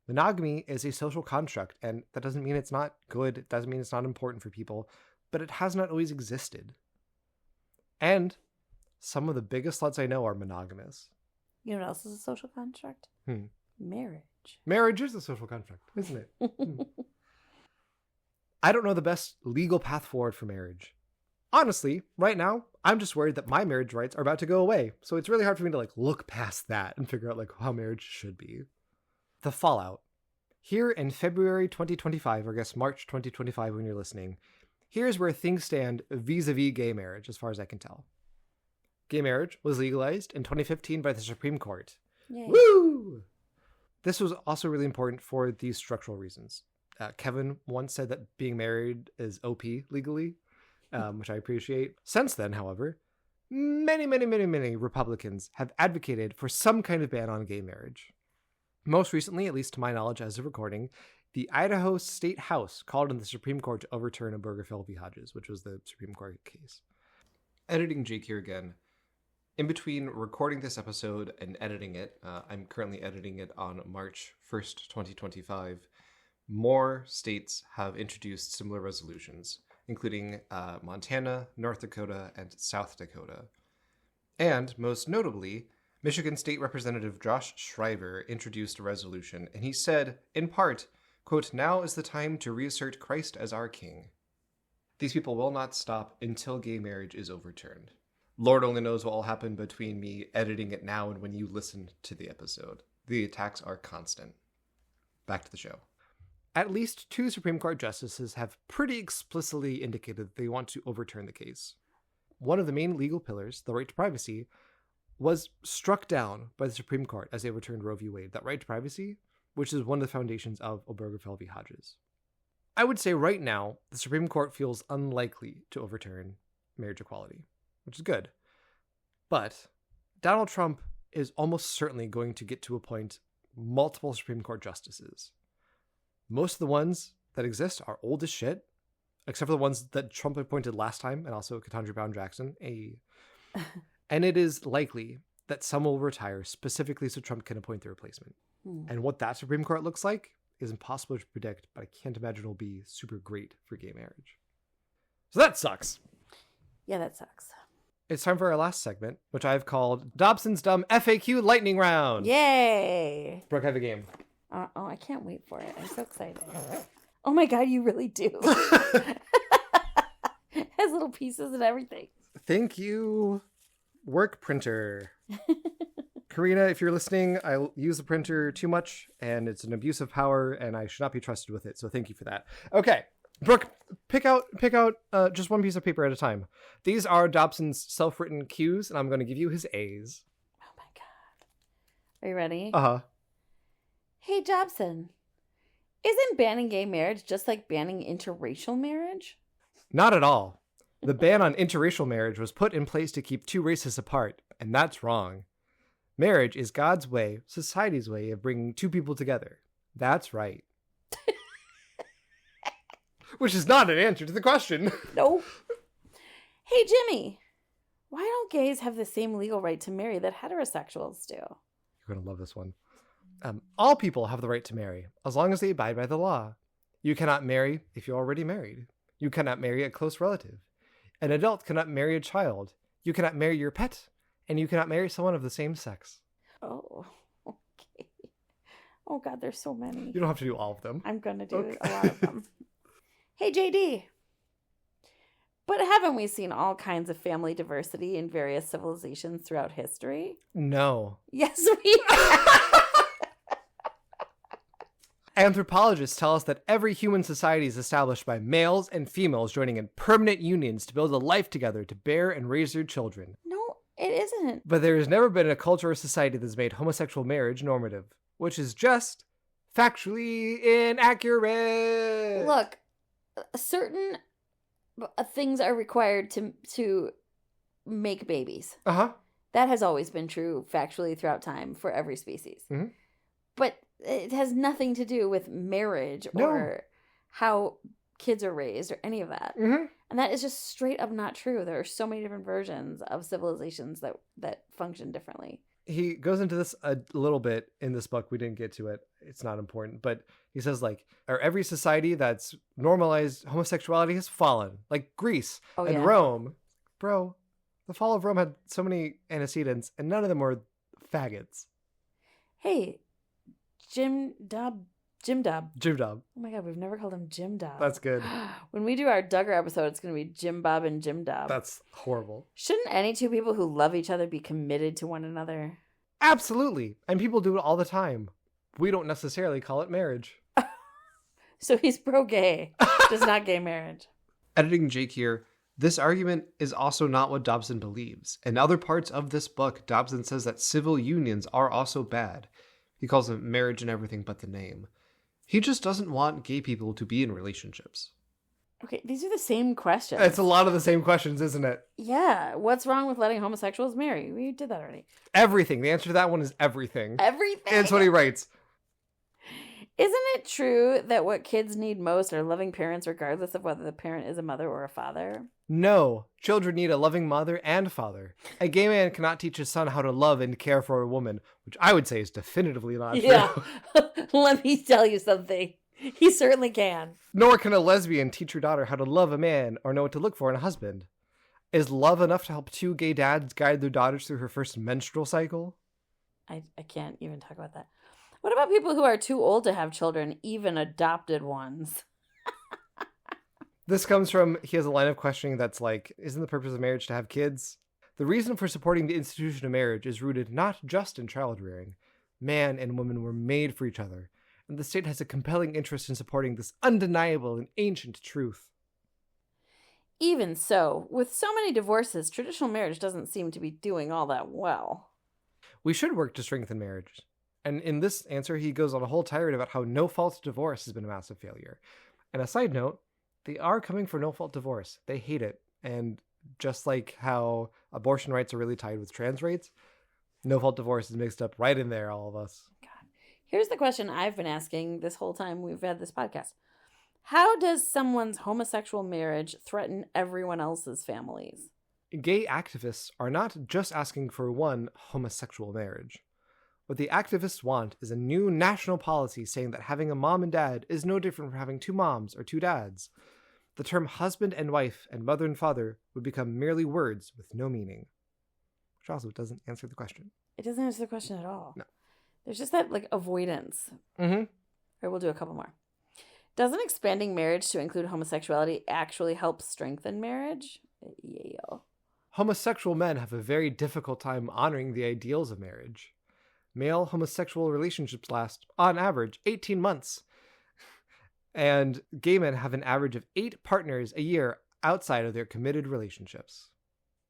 Monogamy is a social construct, and that doesn't mean it's not good. It doesn't mean it's not important for people, but it has not always existed. And some of the biggest sluts I know are monogamous. You know what else is a social construct? Marriage. Marriage is a social construct, isn't it? I don't know the best legal path forward for marriage. Honestly, right now, I'm just worried that my marriage rights are about to go away. So it's really hard for me to like look past that and figure out like how marriage should be. The fallout. Here in February 2025, or I guess March 2025 when you're listening, here's where things stand vis-a-vis gay marriage, as far as I can tell. Gay marriage was legalized in 2015 by the Supreme Court. Yay. Woo! This was also really important for these structural reasons. Kevin once said that being married is OP legally, which I appreciate. Since then, however, many Republicans have advocated for some kind of ban on gay marriage. Most recently, at least to my knowledge as of recording, the Idaho State House called on the Supreme Court to overturn Obergefell v. Hodges, which was the Supreme Court case. Editing Jake here again. In between recording this episode and editing it, I'm currently editing it on March 1st, 2025, more states have introduced similar resolutions, including Montana, North Dakota, and South Dakota. And, most notably, Michigan State Representative Josh Schreiber introduced a resolution, and he said, in part, quote, "Now is the time to reassert Christ as our king. These people will not stop until gay marriage is overturned." Lord only knows what will happen between me editing it now and when you listen to the episode. The attacks are constant. Back to the show. At least 2 Supreme Court justices have pretty explicitly indicated that they want to overturn the case. One of the main legal pillars, the right to privacy, was struck down by the Supreme Court as they overturned Roe v. Wade. That right to privacy, which is one of the foundations of Obergefell v. Hodges. I would say right now, the Supreme Court feels unlikely to overturn marriage equality, which is good. But Donald Trump is almost certainly going to get to appoint multiple Supreme Court justices. Most of the ones that exist are old as shit, except for the ones that Trump appointed last time, and also Ketanji Brown Jackson. And it is likely that some will retire specifically so Trump can appoint the replacement. And what that Supreme Court looks like is impossible to predict, but I can't imagine it'll be super great for gay marriage. So that sucks. Yeah, that sucks. It's time for our last segment, which I've called Dobson's Dumb FAQ Lightning Round. Yay! Brooke, have a game. Oh, I can't wait for it. I'm so excited. Oh my God, you really do. It has little pieces and everything. Thank you, work printer. Karina, if you're listening, I use the printer too much, and it's an abuse of power, and I should not be trusted with it, so thank you for that. Okay, Brooke, pick out just one piece of paper at a time. These are Dobson's self-written cues, and I'm going to give you his A's. Oh my God. Are you ready? Uh-huh. Hey, Dobson, isn't banning gay marriage just like banning interracial marriage? Not at all. The ban on interracial marriage was put in place to keep 2 races apart, and that's wrong. Marriage is God's way, society's way of bringing 2 people together. That's right. Which is not an answer to the question. No. Hey, Jimmy, why don't gays have the same legal right to marry that heterosexuals do? You're going to love this one. All people have the right to marry, as long as they abide by the law. You cannot marry if you're already married. You cannot marry a close relative. An adult cannot marry a child. You cannot marry your pet. And you cannot marry someone of the same sex. Oh, okay. Oh, God, there's so many. You don't have to do all of them. I'm going to do a lot of them. Hey, JD. But haven't we seen all kinds of family diversity in various civilizations throughout history? No. Yes, we have. Anthropologists tell us that every human society is established by males and females joining in permanent unions to build a life together to bear and raise their children. No, it isn't. But there has never been a culture or society that's made homosexual marriage normative, which is just factually inaccurate. Look, certain things are required to make babies. Uh-huh. That has always been true factually throughout time for every species. Mm-hmm. But it has nothing to do with marriage or how kids are raised or any of that. Mm-hmm. And that is just straight up not true. There are so many different versions of civilizations that function differently. He goes into this a little bit in this book. We didn't get to it. It's not important. But he says, like, every society that's normalized homosexuality has fallen. Like Greece and Rome. Bro, the fall of Rome had so many antecedents, and none of them were faggots. Hey, Jim Dob. Oh my God, we've never called him Jim Dob. That's good. When we do our Duggar episode, it's going to be Jim Bob and Jim Dob. That's horrible. Shouldn't any two people who love each other be committed to one another? Absolutely. And people do it all the time. We don't necessarily call it marriage. So he's pro-gay, just not gay marriage. Editing Jake here. This argument is also not what Dobson believes. In other parts of this book, Dobson says that civil unions are also bad. He calls them marriage and everything but the name. He just doesn't want gay people to be in relationships. Okay, these are the same questions. It's a lot of the same questions, isn't it? Yeah. What's wrong with letting homosexuals marry? We did that already. Everything. The answer to that one is everything. Everything? That's what he writes. Isn't it true that what kids need most are loving parents regardless of whether the parent is a mother or a father? No. Children need a loving mother and father. A gay man cannot teach his son how to love and care for a woman, which I would say is definitively not true. Let me tell you something. He certainly can. Nor can a lesbian teach her daughter how to love a man or know what to look for in a husband. Is love enough to help two gay dads guide their daughters through her first menstrual cycle? I can't even talk about that. What about people who are too old to have children, even adopted ones? This comes from, he has a line of questioning that's like, isn't the purpose of marriage to have kids? The reason for supporting the institution of marriage is rooted not just in child rearing. Man and woman were made for each other, and the state has a compelling interest in supporting this undeniable and ancient truth. Even so, with so many divorces, traditional marriage doesn't seem to be doing all that well. We should work to strengthen marriage. And in this answer, he goes on a whole tirade about how no-fault divorce has been a massive failure. And a side note, they are coming for no-fault divorce. They hate it. And just like how abortion rights are really tied with trans rights, no-fault divorce is mixed up right in there, all of us. God. Here's the question I've been asking this whole time we've had this podcast. How does someone's homosexual marriage threaten everyone else's families? Gay activists are not just asking for one homosexual marriage. What the activists want is a new national policy saying that having a mom and dad is no different from having two moms or two dads. The term husband and wife and mother and father would become merely words with no meaning. Which also doesn't answer the question. It doesn't answer the question at all. No. There's just that, like, avoidance. Mm-hmm. Or we'll do a couple more. Doesn't expanding marriage to include homosexuality actually help strengthen marriage? Yeah. Homosexual men have a very difficult time honoring the ideals of marriage. Male homosexual relationships last, on average, 18 months. And gay men have an average of 8 partners a year outside of their committed relationships.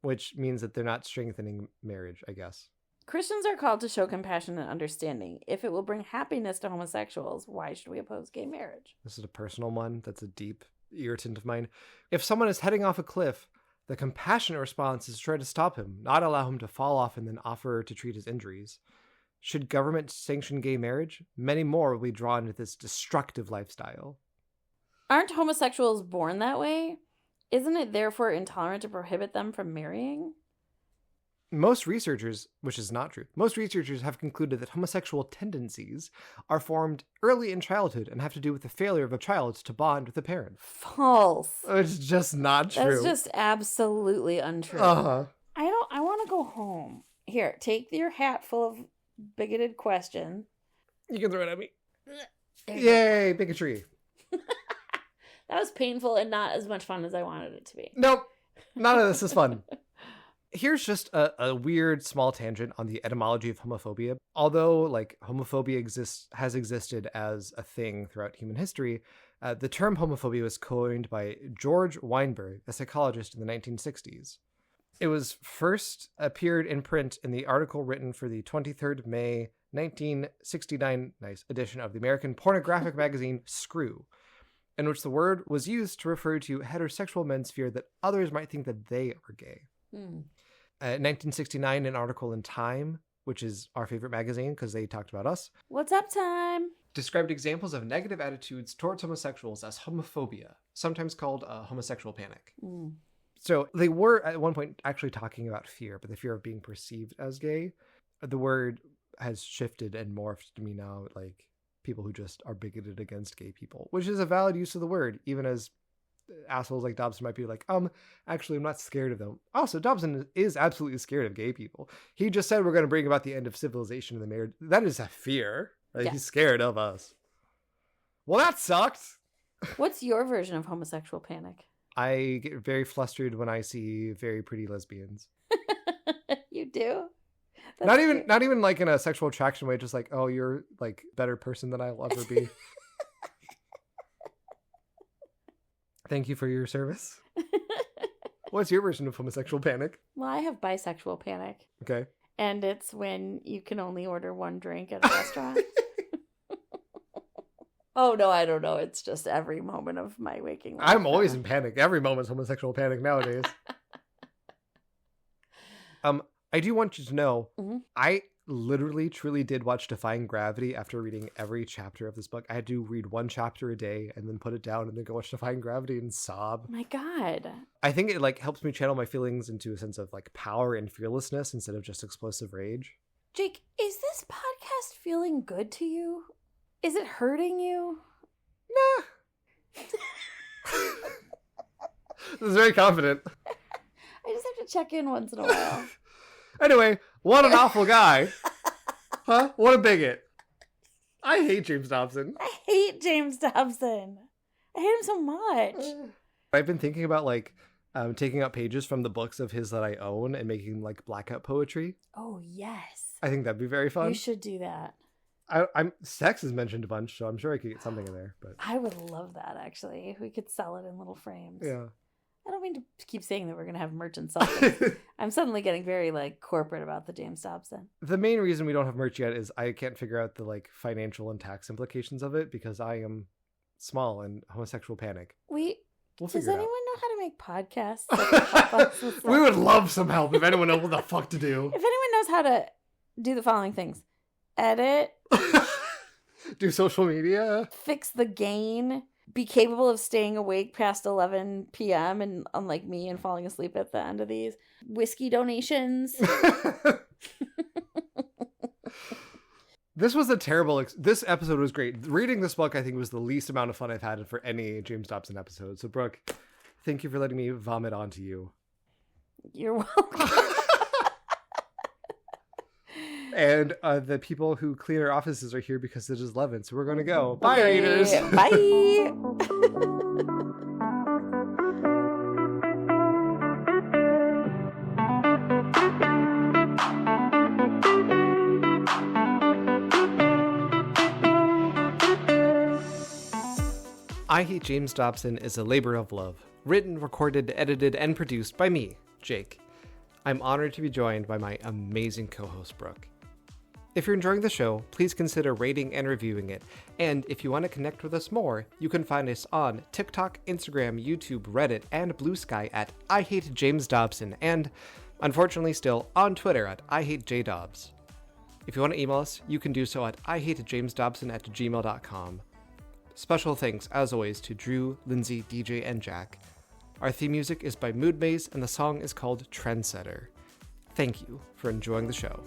Which means that they're not strengthening marriage, I guess. Christians are called to show compassion and understanding. If it will bring happiness to homosexuals, why should we oppose gay marriage? This is a personal one. That's a deep irritant of mine. If someone is heading off a cliff, the compassionate response is to try to stop him, not allow him to fall off and then offer to treat his injuries. Should government sanction gay marriage? Many more will be drawn into this destructive lifestyle. Aren't homosexuals born that way? Isn't it therefore intolerant to prohibit them from marrying? Most researchers, which is not true, most researchers have concluded that homosexual tendencies are formed early in childhood and have to do with the failure of a child to bond with a parent. False. It's just not true. That's just absolutely untrue. Uh-huh. I want to go home. Here, take your hat full of bigoted questions. You can throw it at me. Yay, bigotry. That was painful and not as much fun as I wanted it to be. Nope. None of this is fun. Here's just a weird small tangent on the etymology of homophobia. Although, like, homophobia has existed as a thing throughout human history, the term homophobia was coined by George Weinberg, a psychologist in the 1960s. It was first appeared in print in the article written for the 23rd May 1969 edition of the American pornographic magazine Screw, in which the word was used to refer to heterosexual men's fear that others might think that they are gay. In 1969, an article in Time, which is our favorite magazine because they talked about us. What's up, Time? Described examples of negative attitudes towards homosexuals as homophobia, sometimes called homosexual panic. So they were at one point actually talking about fear, but the fear of being perceived as gay. The word has shifted and morphed to mean now like people who just are bigoted against gay people, which is a valid use of the word, even as assholes like Dobson might be like, actually, I'm not scared of them. Also, Dobson is absolutely scared of gay people. He just said we're going to bring about the end of civilization in the marriage. That is a fear. Like, Yeah. He's scared of us. Well, that sucked. What's your version of homosexual panic? I get very flustered when I see very pretty lesbians. You do? Not even like in a sexual attraction way, just like, oh, you're like a better person than I'll ever be. Thank you for your service. What's your version of homosexual panic? Well, I have bisexual panic. Okay. And it's when you can only order one drink at a restaurant. Oh, no, I don't know. It's just every moment of my waking life. I'm always in panic. Every moment's homosexual panic nowadays. I do want you to know, I literally, truly did watch Defying Gravity after reading every chapter of this book. I had to read one chapter a day and then put it down and then go watch Defying Gravity and sob. My God. I think it like helps me channel my feelings into a sense of like power and fearlessness instead of just explosive rage. Jake, is this podcast feeling good to you? Is it hurting you? Nah. This is very confident. I just have to check in once in a while. Anyway, what an awful guy. Huh? What a bigot. I hate James Dobson. I hate James Dobson. I hate him so much. I've been thinking about like taking out pages from the books of his that I own and making like blackout poetry. Oh, yes. I think that'd be very fun. You should do that. I'm sex is mentioned a bunch, so I'm sure I could get something in there. But I would love that, actually. If we could sell it in little frames. yeah. I don't mean to keep saying that we're going to have merch and sell things. I'm suddenly getting very like corporate about the James Dobson. The main reason we don't have merch yet is I can't figure out the like financial and tax implications of it because I am small and homosexual panic. We'll Does figure it anyone out. know how to make podcasts? That can help us with stuff? We would love some help if anyone knows what the fuck to do. If anyone knows how to do the following things: edit, Do social media. fix the gain, be capable of staying awake past 11 p.m. and unlike me and falling asleep at the end of these, whiskey donations. This was a terrible this episode was great. Reading this book I think was the least amount of fun I've had for any James Dobson episode. So Brooke, thank you for letting me vomit onto you. You're welcome. And the people who clean our offices are here because it is 11, so we're going to go. Bye, readers. Bye. I Hate James Dobson is a labor of love. Written, recorded, edited, and produced by me, Jake. I'm honored to be joined by my amazing co-host, Brooke. If you're enjoying the show, please consider rating and reviewing it. And if you want to connect with us more, you can find us on TikTok, Instagram, YouTube, Reddit, and Blue Sky at I Hate James Dobson, and unfortunately still on Twitter at I Hate JDobs. If you want to email us, you can do so at ihatejamesdobson@gmail.com. Special thanks, as always, to Drew, Lindsay, DJ, and Jack. Our theme music is by Mood Maze, and the song is called Trendsetter. Thank you for enjoying the show.